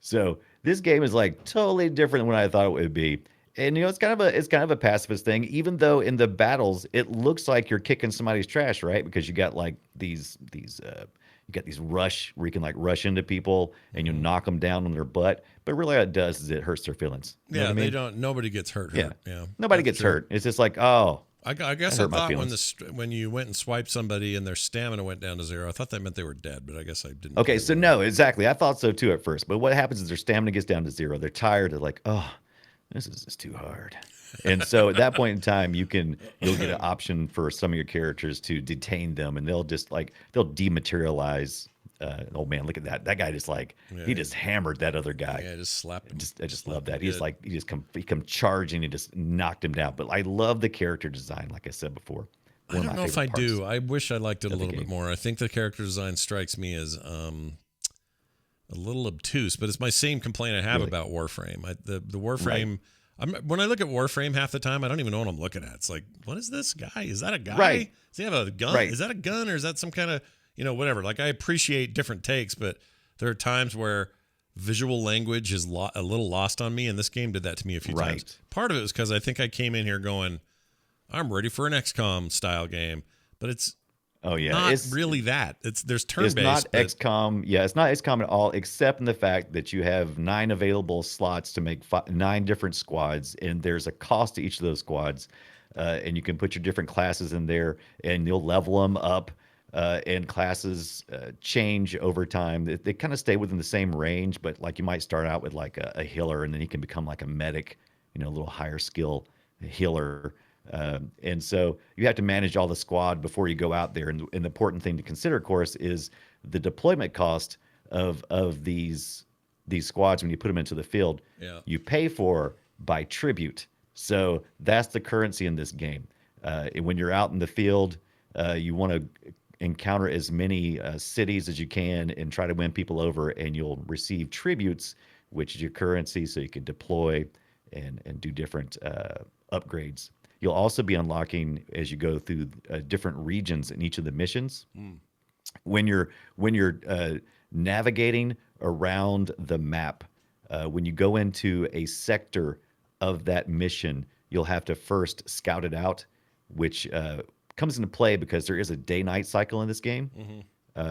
So this game is like totally different than what I thought it would be. And it's kind of a pacifist thing, even though in the battles it looks like you're kicking somebody's trash, right? Because you got like these you got these rush where you can like rush into people and you knock them down on their butt. But really, what it does is it hurts their feelings. You know Yeah, what I mean? they don't. Nobody gets hurt. Yeah, Yeah, nobody that's gets true. hurt. It's just like, oh, I guess that I hurt my thought feelings. when you went and swiped somebody and their stamina went down to 0, I thought that meant they were dead, but I guess I didn't. okay. care. So no, exactly. I thought so too at first. But what happens is their stamina gets down to 0. They're tired. They're like, oh, this is just too hard. And so at that point in time, you'll get an option for some of your characters to detain them, and they'll dematerialize. Oh man, look at that! That guy just he just hammered that other guy. Yeah, I just slapped him. I just love that. him good. He come charging and just knocked him down. But I love the character design, like I said before. I don't know if I do. I wish I liked it a of the little bit game. more. I think the character design strikes me as a little obtuse, but it's my same complaint I have Really? about Warframe. The Warframe. When I look at Warframe, half the time I don't even know what I'm looking at. It's like, what is this guy? Is that a guy? Right. Does he have a gun? Right. Is that a gun, or is that some kind of whatever? Like, I appreciate different takes, but there are times where visual language is a little lost on me, and this game did that to me a few Right. times. Part of it was because I think I came in here going, I'm ready for an XCOM style game, but it's Oh yeah, not it's really that. There's turn It's based. not but XCOM. Yeah, it's not XCOM at all, except in the fact that you have 9 available slots to make 9 different squads, and there's a cost to each of those squads, and you can put your different classes in there, and you'll level them up, and classes change over time. They kind of stay within the same range, but like you might start out with like a healer, and then you can become like a medic, a little higher skill healer. And so you have to manage all the squad before you go out there. And the important thing to consider, of course, is the deployment cost of these squads when you put them into the field. Yeah. You pay for by tribute. So that's the currency in this game. And when you're out in the field, you want to encounter as many cities as you can and try to win people over, and you'll receive tributes, which is your currency, so you can deploy and do different upgrades. You'll also be unlocking as you go through different regions in each of the missions. When you're navigating around the map, when you go into a sector of that mission, you'll have to first scout it out, which comes into play because there is a day-night cycle in this game,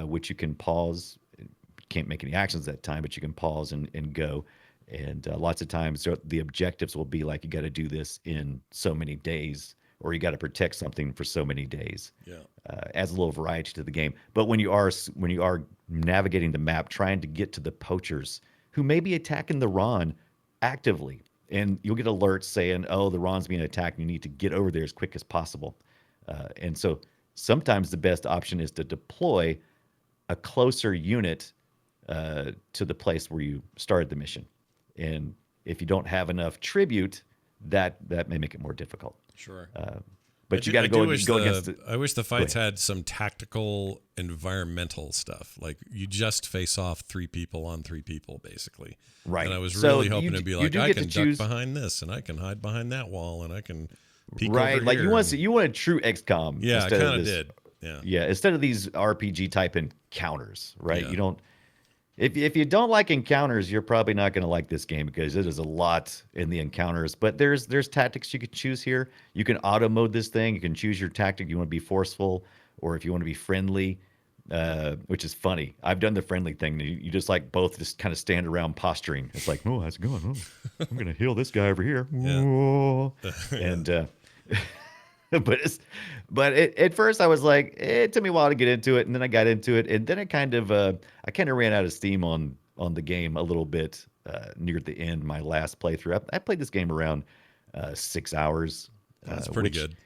which you can pause. You can't make any actions that time, but you can pause and go. And lots of times the objectives will be like, you got to do this in so many days, or you got to protect something for so many days. Yeah. Adds a little variety to the game. But when you are navigating the map, trying to get to the poachers who may be attacking the Ron actively, and you'll get alerts saying, "Oh, the Ron's being attacked. And you need to get over there as quick as possible." And so sometimes the best option is to deploy a closer unit to the place where you started the mission. And if you don't have enough tribute, that may make it more difficult. Sure. But you got to go against. I wish the fights had some tactical environmental stuff. Like, you just face off 3 people on 3 people, basically. Right. And I was So really hoping you- to be you like, do I get to can duck choose- behind this, and I can hide behind that wall, and I can peek Right, over like here. you want a true XCOM. Yeah, I instead kind of this- did. Yeah. Yeah, instead of these RPG type encounters, right? Yeah. You don't. If you don't like encounters, you're probably not going to like this game because it is a lot in the encounters. But there's tactics you can choose here. You can auto mode this thing. You can choose your tactic. You want to be forceful, or if you want to be friendly, which is funny. I've done the friendly thing. You just like both just kind of stand around posturing. It's like, oh, how's it going? Oh, I'm going to heal this guy over here. Yeah. Whoa. And at first I was like, it took me a while to get into it, and then I got into it, and then I kind of ran out of steam on the game a little bit near the end. My last playthrough, I played this game around 6 hours. That's pretty which- good.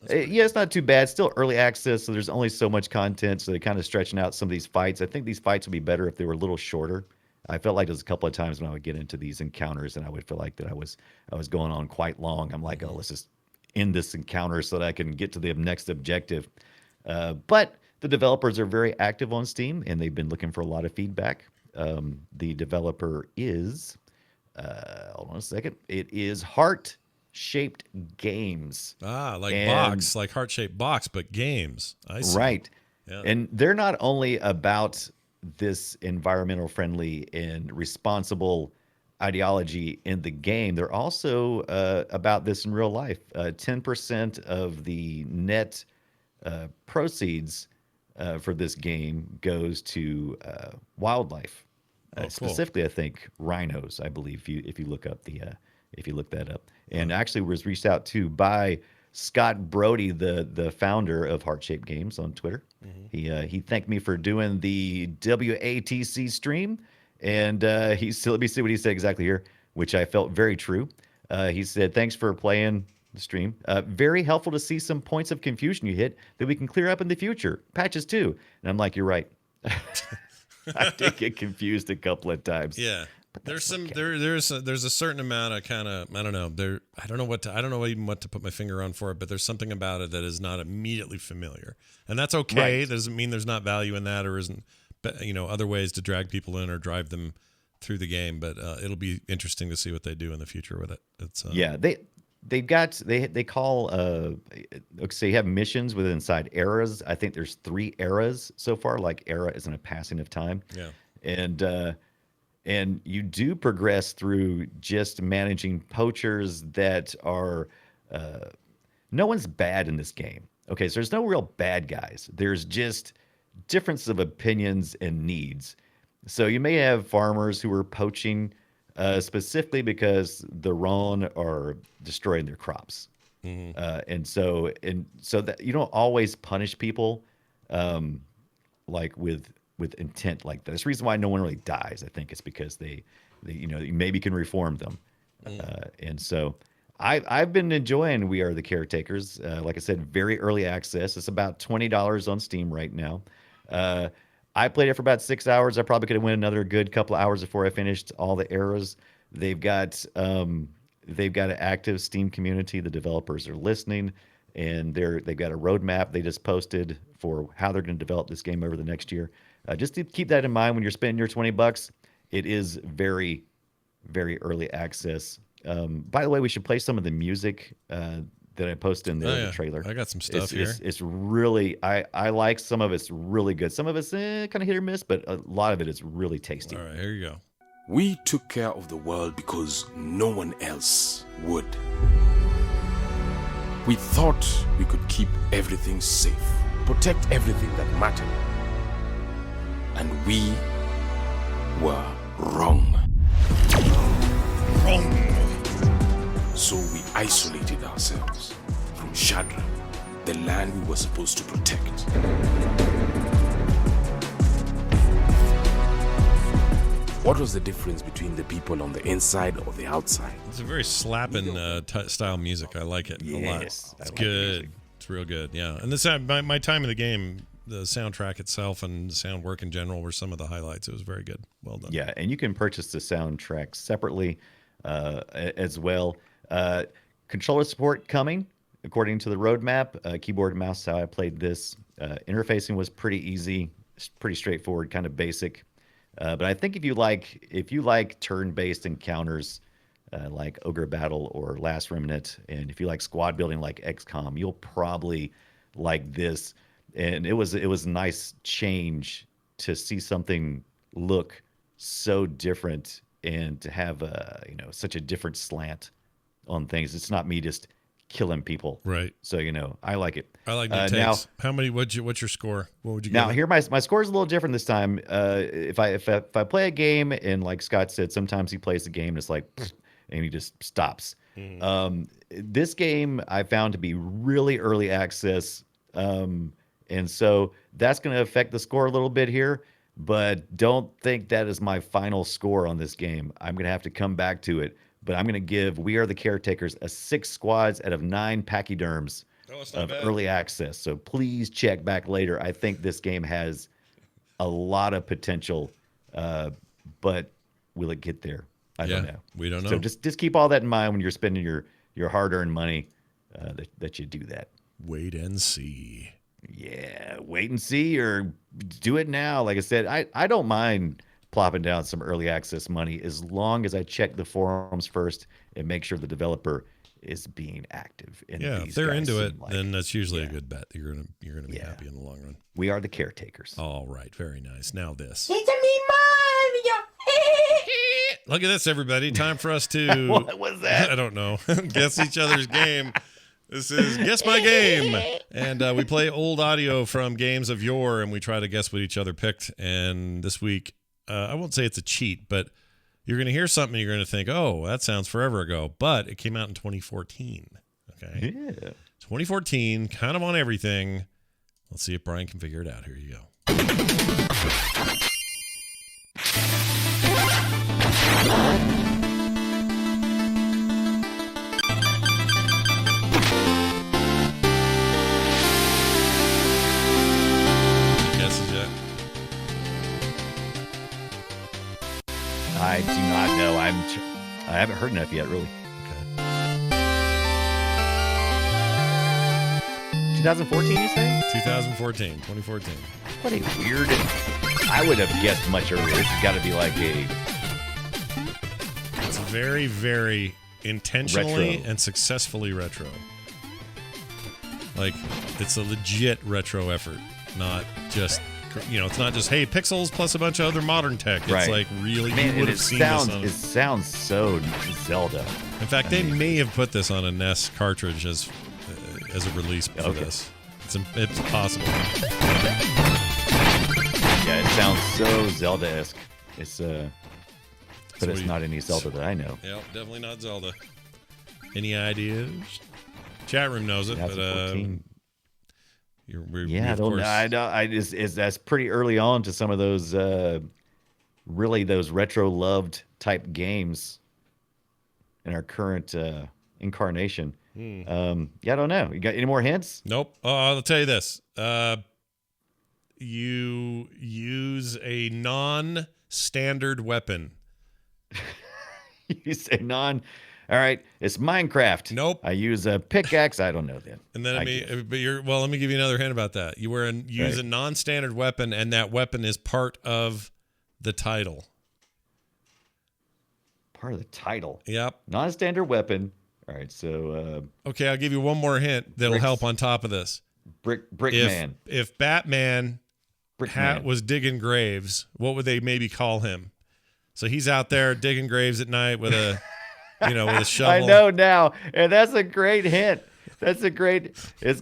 Yeah, it's not too bad. Still early access, so there's only so much content. So they're kind of stretching out some of these fights. I think these fights would be better if they were a little shorter, I felt like there's a couple of times when I would get into these encounters and I would feel like that I was going on quite long. I'm like, oh, let's just end this encounter so that I can get to the next objective. But the developers are very active on Steam and they've been looking for a lot of feedback. The developer is, hold on a second, it is Heart Shaped Games. Like And box, like heart-shaped box, but games. I see. right. Yeah. And they're not only about this environmental friendly and responsible ideology in the game, they're also about this in real life. 10% of the net proceeds for this game goes to wildlife. Oh, cool. Specifically, I think rhinos. I believe if you look up if you look that up, and actually was reached out to by Scott Brody, the founder of Heart Shaped Games on Twitter. He thanked me for doing the WATC stream, and let me see what he said exactly here, which I felt very true. He said, "Thanks for playing the stream. Very helpful to see some points of confusion you hit that we can clear up in the future. Patches too." And I'm like, "You're right." I did get confused a couple of times. Yeah. There's some there's a certain amount of kind of, I don't know, I don't know even what to put my finger on for it, but there's something about it that is not immediately familiar. And that's okay. Right. That doesn't mean there's not value in that or isn't, other ways to drag people in or drive them through the game, but it'll be interesting to see what they do in the future with it. It's Yeah, they call so you have missions within inside eras. I think there's 3 eras so far. Like era isn't a passing of time. Yeah. And you do progress through just managing poachers that are no one's bad in this game. Okay, so there's no real bad guys. There's just difference of opinions and needs. So you may have farmers who are poaching specifically because the Ron are destroying their crops, and so that you don't always punish people like with intent like that. That's the reason why no one really dies. I think it's because they you maybe can reform them, and so I've been enjoying We Are the Caretakers. Like I said, very early access. It's about $20 on Steam right now. I played it for about 6 hours. I probably could have went another good couple of hours before I finished all the eras. They've got an active Steam community. The developers are listening, and they've got a roadmap they just posted for how they're going to develop this game over the next year. Just to keep that in mind when you're spending your $20. It is very, very early access. By the way, we should play some of the music that I posted in the trailer. I got some stuff here. It's really, I like some of it's really good. Some of it's kind of hit or miss, but a lot of it is really tasty. All right, here you go. We took care of the world because no one else would. We thought we could keep everything safe, protect everything that mattered. And we were wrong. So we isolated ourselves from Shadra, the land we were supposed to protect. What was the difference between the people on the inside or the outside? It's a very slapping style music. I like it a lot. It's good. It's real good. Yeah. And this my time in the game, the soundtrack itself and the sound work in general were some of the highlights. It was very good. Well done. Yeah, and you can purchase the soundtrack separately as well. Controller support coming according to the roadmap. Keyboard and mouse, how I played this. Interfacing was pretty easy, pretty straightforward, kind of basic. But I think if you like turn-based encounters like Ogre Battle or Last Remnant, and if you like squad building like XCOM, you'll probably like this. And it was a nice change to see something look so different and to have such a different slant on things. It's not me just killing people, right? So I like it. I like new takes. Now, how many? What's your score? What would you now give here? My score is a little different this time. If I play a game and like Scott said, sometimes he plays the game and it's like, and he just stops. This game I found to be really early access, and so that's going to affect the score a little bit here. But don't think that is my final score on this game. I'm going to have to come back to it. But I'm going to give We Are the Caretakers a 6 squads out of 9 pachyderms of early access. So please check back later. I think this game has a lot of potential but will it get there? I don't know. We don't know. So just keep all that in mind when you're spending your hard-earned money, that you do that. Wait and see. Yeah, wait and see, or do it now. Like I said, I don't mind plopping down some early access money as long as I check the forums first and make sure the developer is being active. If they're into it, then that's usually a good bet. You're gonna be happy in the long run. We are the caretakers. All right, very nice. Now this. It's a me, Mario. Look at this, everybody. Time for us to. What was that? I don't know. Guess each other's game. This is Guess My Game. And we play old audio from games of yore, and we try to guess what each other picked. And this week, I won't say it's a cheat, but you're going to hear something and you're going to think, oh, that sounds forever ago. But it came out in 2014. Okay? Yeah. 2014, kind of on everything. Let's see if Brian can figure it out. Here you go. I do not know. I haven't heard enough yet, really. Okay. 2014, you say? 2014. What a weird. I would have guessed much earlier. It's got to be like a. It's very, very intentionally Retro. and successfully retro. Like, it's a legit retro effort, not just. It's not just, hey, pixels plus a bunch of other modern tech. It's like really, Man, you would have seen this on. It sounds so Zelda. In fact, they may have put this on a NES cartridge as a release for this. It's possible. Yeah, it sounds so Zelda-esque. It's but it's not any Zelda that I know. Yep, definitely not Zelda. Any ideas? Chat room knows it, but that's pretty early on to some of those really those retro loved type games in our current incarnation. I don't know. You got any more hints? Nope. I'll tell you this. You use a non-standard weapon. You say non. All right, it's Minecraft. Nope. I use a pickaxe. I don't know then. And then let me give you another hint about that. You use a non-standard weapon, and that weapon is part of the title. Part of the title. Yep. Non-standard weapon. All right, so. Okay, I'll give you one more hint that'll help on top of this. Brickman. If Batman Brickman was digging graves, what would they maybe call him? So he's out there digging graves at night with a. With a shovel. I know now, and that's a great hint. It's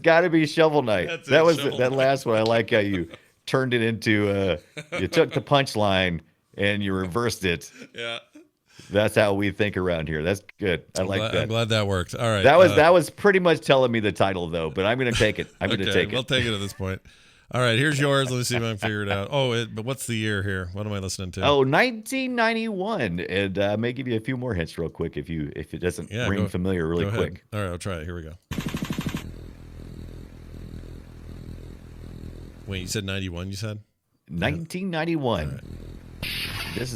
got to be Shovel Knight. That last one. I like how you turned it into. You took the punchline and you reversed it. Yeah. That's how we think around here. That's good. I like that. I'm glad that worked. All right. That was pretty much telling me the title though, but I'm gonna take it. I'm gonna take it. We'll take it at this point. All right, here's yours. Let me see if I can figure it out. But what's the year here? What am I listening to? 1991. And I may give you a few more hints real quick if it doesn't ring familiar really quick. All right, I'll try it. Here we go. Wait, you said 91, you said? 1991. Right. This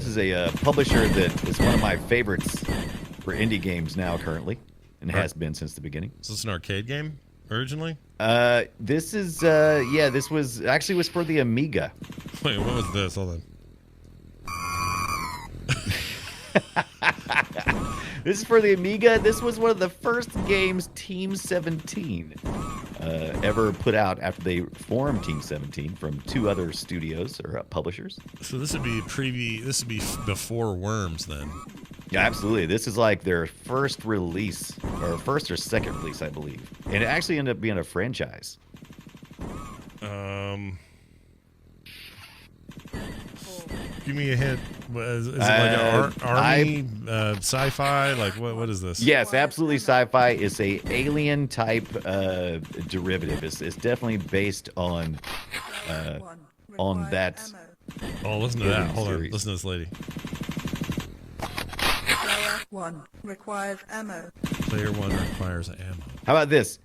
is a publisher that is one of my favorites for indie games now currently, and has been since the beginning. Is this an arcade game originally? This was for the Amiga. Wait, what was this? Hold on. This is for the Amiga. This was one of the first games Team 17 ever put out after they formed Team 17 from two other studios or publishers. So this would be before Worms then. Yeah, absolutely. This is like their first release, or first or second release, I believe. And it actually ended up being a franchise. Give me a hint. Is it like an army sci-fi? Like what is this? Yes, absolutely sci-fi. It's a alien type derivative. It's definitely based on that. Oh, listen to that. Hold on. Listen to this lady. Player 1 requires ammo. Player 1 requires ammo. How about this?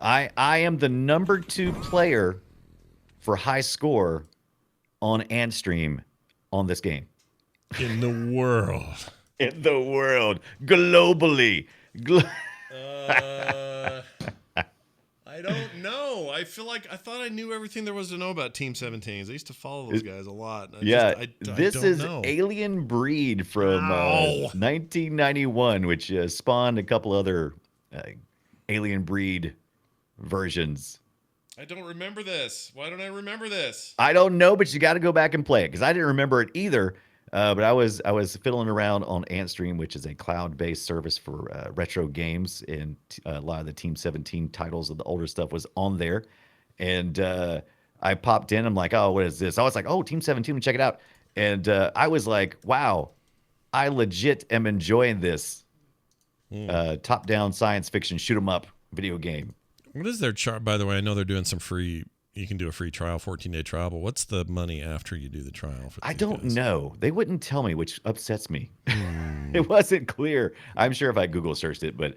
I am the number 2 player for high score on Antstream on this game? In the world. In the world, globally. I don't know. I feel like I thought I knew everything there was to know about Team 17s. I used to follow those guys a lot. I This don't is know. Alien Breed from 1991, which spawned a couple other Alien Breed versions. I don't remember this. Why don't I remember this? I don't know, but you got to go back and play it because I didn't remember it either. But I was fiddling around on Antstream, which is a cloud-based service for retro games, and a lot of the Team 17 titles of the older stuff was on there. And I popped in. I'm like, oh, what is this? I was like, oh, Team 17, check it out. And I was like, wow, I legit am enjoying this top-down science fiction shoot 'em up video game. What is their chart? By the way, I know they're doing some free. You can do a free trial, 14-day trial. But what's the money after you do the trial? I don't know. They wouldn't tell me, which upsets me. It wasn't clear. I'm sure if I Google searched it, but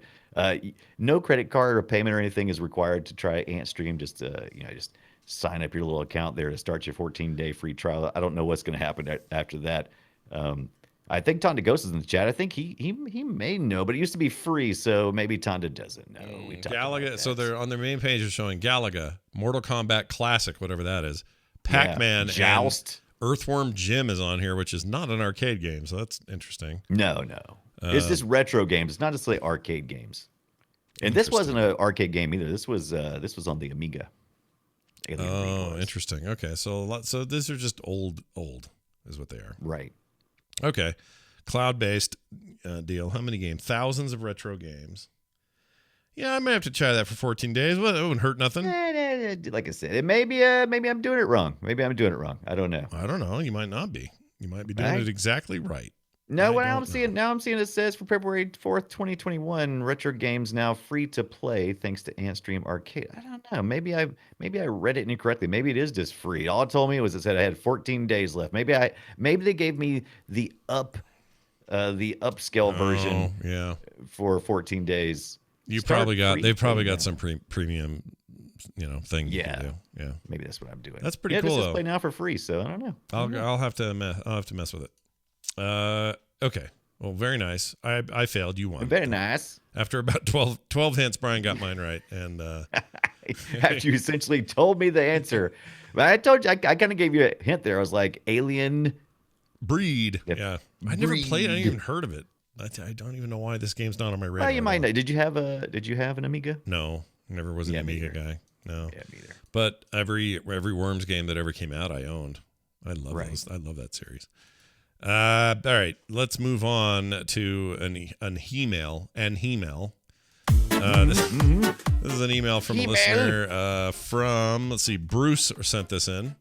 no credit card or payment or anything is required to try Antstream. Just just sign up your little account there to start your 14-day free trial. I don't know what's going to happen after that. I think Tonda Ghost is in the chat. I think he may know, but it used to be free, so maybe Tonda doesn't know. Galaga. So they're on their main page is showing Galaga, Mortal Kombat Classic, whatever that is, Pac-Man, Joust, and Earthworm Jim is on here, which is not an arcade game, so that's interesting. No. It's just retro games. It's not necessarily arcade games. And this wasn't an arcade game either. This was on the Amiga. Interesting. Okay, so these are just old is what they are. Right. Okay, cloud-based deal. How many games? Thousands of retro games. Yeah, I might have to try that for 14 days. Well, it wouldn't hurt nothing. Like I said, maybe I'm doing it wrong. I don't know. I don't know. You might not be. You might be doing it exactly right. No, I'm seeing it says for February 4th, 2021, retro games now free to play thanks to Antstream Arcade. I don't know. Maybe I read it incorrectly. Maybe it is just free. All it told me was it said I had 14 days left. Maybe they gave me the upscale version for 14 days. They've probably got some premium thing you can do. Yeah. Maybe that's what I'm doing. That's pretty cool. Just play now for free, so I don't know. I'll have to mess with it. Okay. Well, very nice. I failed. You won. Very nice. After about 12 hints, Brian got mine right. And after you essentially told me the answer. But I told you, I kind of gave you a hint there. I was like, Alien Breed. Yeah. I never played it. I didn't even heard of it. I don't even know why this game's not on my radar. Well, you might know. Did you have an Amiga? No. Never was an Amiga guy. No. Yeah, neither. But every Worms game that ever came out, I owned. I love those. I love that series. All right, let's move on to an email. This is an email from a listener from, let's see, Bruce sent this in.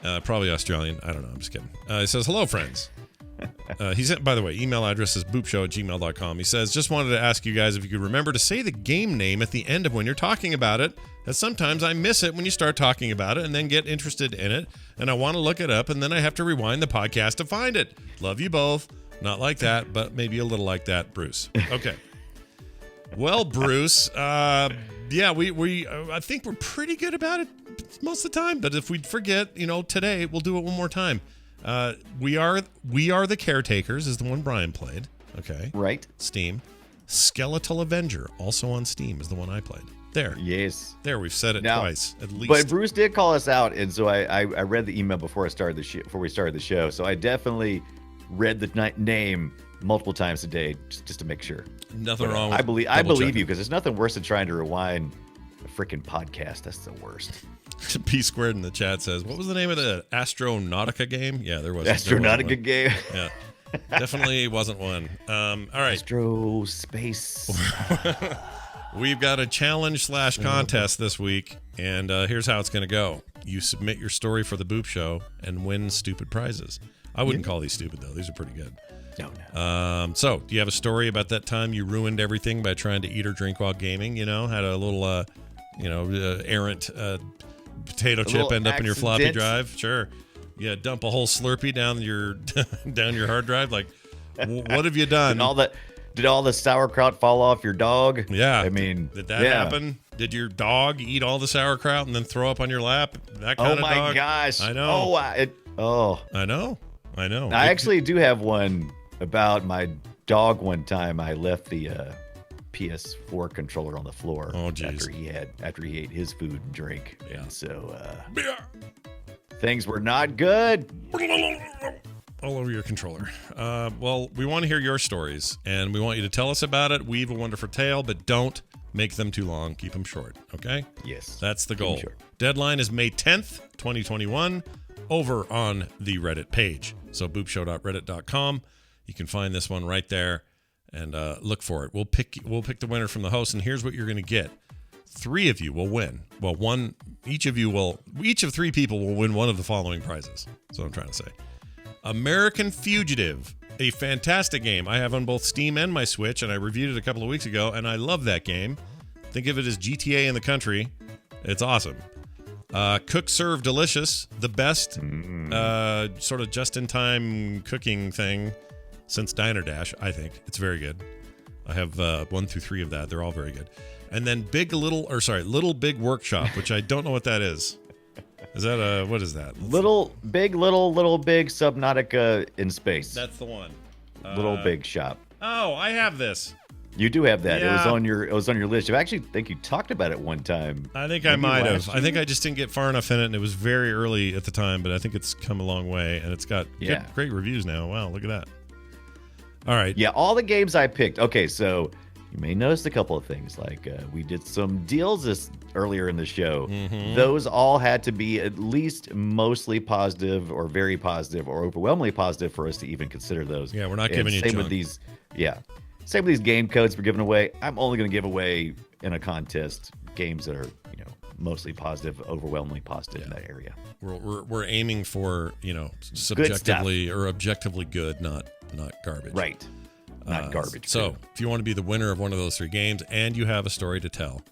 Probably Australian. I don't know. I'm just kidding. He says, hello, friends. He sent, by the way, email address is boopshow@gmail.com. He says, just wanted to ask you guys if you could remember to say the game name at the end of when you're talking about it, as sometimes I miss it when you start talking about it and then get interested in it, and I want to look it up, and then I have to rewind the podcast to find it. Love you both. Not like that, but maybe a little like that, Bruce. Okay. Well, Bruce, we I think we're pretty good about it most of the time, but if we forget, today we'll do it one more time. We are the Caretakers is the one Brian played. Okay. Right. Steam. Skeletal Avenger, also on Steam, is the one I played. There. Yes. There, we've said it twice, at least. But Bruce did call us out, and so I read the email before we started the show. So I definitely read the name multiple times a day just to make sure. Nothing wrong with I believe you, because there's nothing worse than trying to rewind a freaking podcast. That's the worst. P Squared in the chat says, what was the name of the Astronautica game? Yeah, there was. Astronautica game. Yeah. Definitely wasn't one. All right. Astro Space. We've got a challenge / contest this week, and here's how it's going to go. You submit your story for the Boop Show and win stupid prizes. I wouldn't call these stupid, though. These are pretty good. No. So, do you have a story about that time you ruined everything by trying to eat or drink while gaming? Had a little, errant potato chip end up in your floppy drive? Sure. Yeah, dump a whole Slurpee down your hard drive. Like, what have you done? Did all the sauerkraut fall off your dog? Yeah. I mean, did that happen? Did your dog eat all the sauerkraut and then throw up on your lap? That kind Oh of my dog? gosh! I know. I know. I actually do have one about my dog. One time, I left the PS4 controller on the floor after he ate his food and drink. Yeah. And so things were not good. All over your controller. Well, we want to hear your stories, and we want you to tell us about it. Weave a wonderful tale, but don't make them too long. Keep them short, okay? Yes. That's the goal. Deadline is May 10th, 2021, over on the Reddit page. So boopshow.reddit.com. You can find this one right there, and look for it. We'll pick the winner from the host, and here's what you're going to get. 3 of you will win. Well, each of 3 people will win one of the following prizes. That's what I'm trying to say. American Fugitive, a fantastic game I have on both Steam and my Switch, and I reviewed it a couple of weeks ago, and I love that game. Think of it as GTA in the country. It's awesome. Cook Serve Delicious, the best sort of just-in-time cooking thing since Diner Dash, I think. It's very good. I have 1 through 3 of that. They're all very good. And then Little Big Workshop, which I don't know what that is. Is that what is that? Little Big Subnautica in space. That's the one. Little Big Shop. Oh, I have this. You do have that. Yeah. It was on your list. I actually think you talked about it one time. I think I might have. I think I just didn't get far enough in it, and it was very early at the time, but I think it's come a long way, and it's got great reviews now. Wow, look at that. All right. Yeah, all the games I picked. Okay, so you may notice a couple of things. Like we did some deals earlier in the show. Mm-hmm. Those all had to be at least mostly positive or very positive or overwhelmingly positive for us to even consider those. Yeah, we're not giving you same junk. with these. Yeah. Same with these game codes we're giving away. I'm only going to give away in a contest games that are, mostly positive, overwhelmingly positive in that area. We're aiming for, subjectively or objectively good, not garbage. Right. Not garbage. So good. if you want to be the winner of one of those 3 games and you have a story to tell,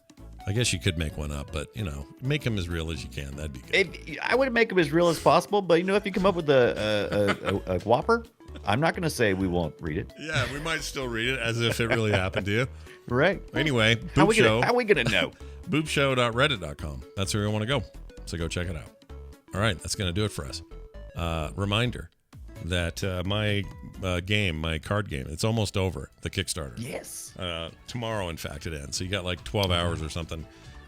I guess you could make one up, but, make them as real as you can. That'd be good. I wouldn't make them as real as possible, but, if you come up with a whopper, I'm not going to say we won't read it. Yeah, we might still read it as if it really happened to you. Right. Anyway, how are we going to know? boopshow.reddit.com. That's where you want to go. So go check it out. All right, that's going to do it for us. Reminder that my card game, it's almost over, the Kickstarter. Yes. Tomorrow, in fact, it ends. So you got like 12 hours or something.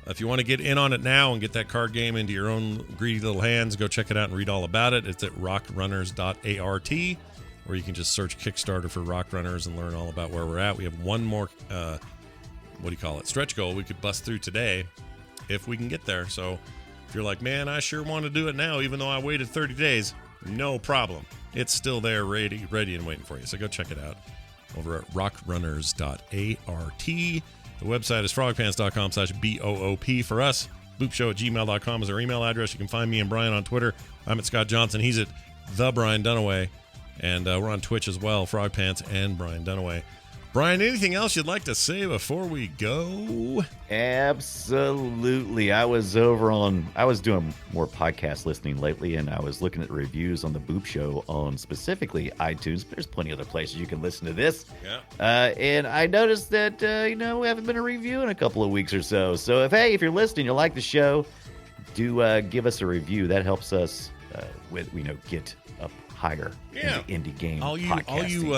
If you want to get in on it now and get that card game into your own greedy little hands, go check it out and read all about it. It's at rockrunners.art, or you can just search Kickstarter for Rock Runners and learn all about where we're at. We have one more, stretch goal we could bust through today if we can get there. So if you're like, man, I sure want to do it now, even though I waited 30 days, no problem. It's still there, ready and waiting for you. So go check it out over at rockrunners.art. The website is frogpants.com/BOOP for us. Boopshow@gmail.com is our email address. You can find me and Brian on Twitter. I'm at Scott Johnson. He's at The Brian Dunaway. And we're on Twitch as well, Frogpants and Brian Dunaway. Brian, anything else you'd like to say before we go? Absolutely. I was doing more podcast listening lately, and I was looking at reviews on the Boop Show on specifically iTunes. There's plenty of other places you can listen to this. Yeah. And I noticed that, we haven't been a review in a couple of weeks or so. So if you're listening, you like the show, do give us a review. That helps us get up higher in the indie game podcasting. All you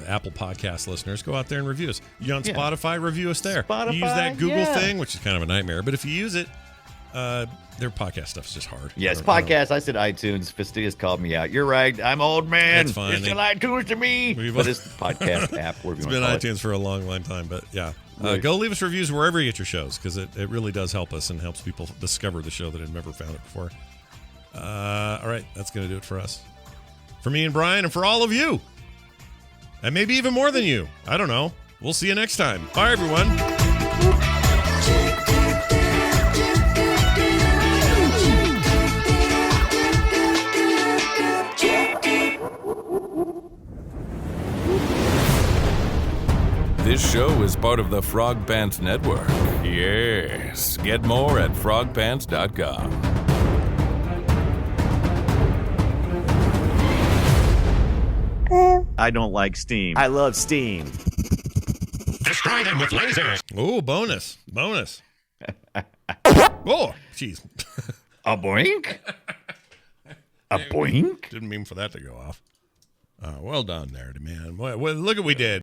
Apple Podcast listeners, go out there and review us. You on Spotify, review us there. Spotify, you use that Google thing, which is kind of a nightmare, but if you use it, their podcast stuff is just hard. Yes, podcast. I said iTunes. Fastidious called me out. You're right. I'm old man. That's fine. It's still iTunes to me. But it's the podcast app. It's been iTunes for a long, long time, but yeah. Go leave us reviews wherever you get your shows, because it really does help us and helps people discover the show that had never found it before. All right, that's going to do it for us. For me and Brian, and for all of you. And maybe even more than you. I don't know. We'll see you next time. Bye, everyone. This show is part of the Frog Pants Network. Yes. Get more at frogpants.com. I don't like Steam. I love Steam. This Destroy them with lasers. Oh, bonus. Oh, jeez. A boink. A boink. Didn't mean for that to go off. Well done there, man. Well, look what we did.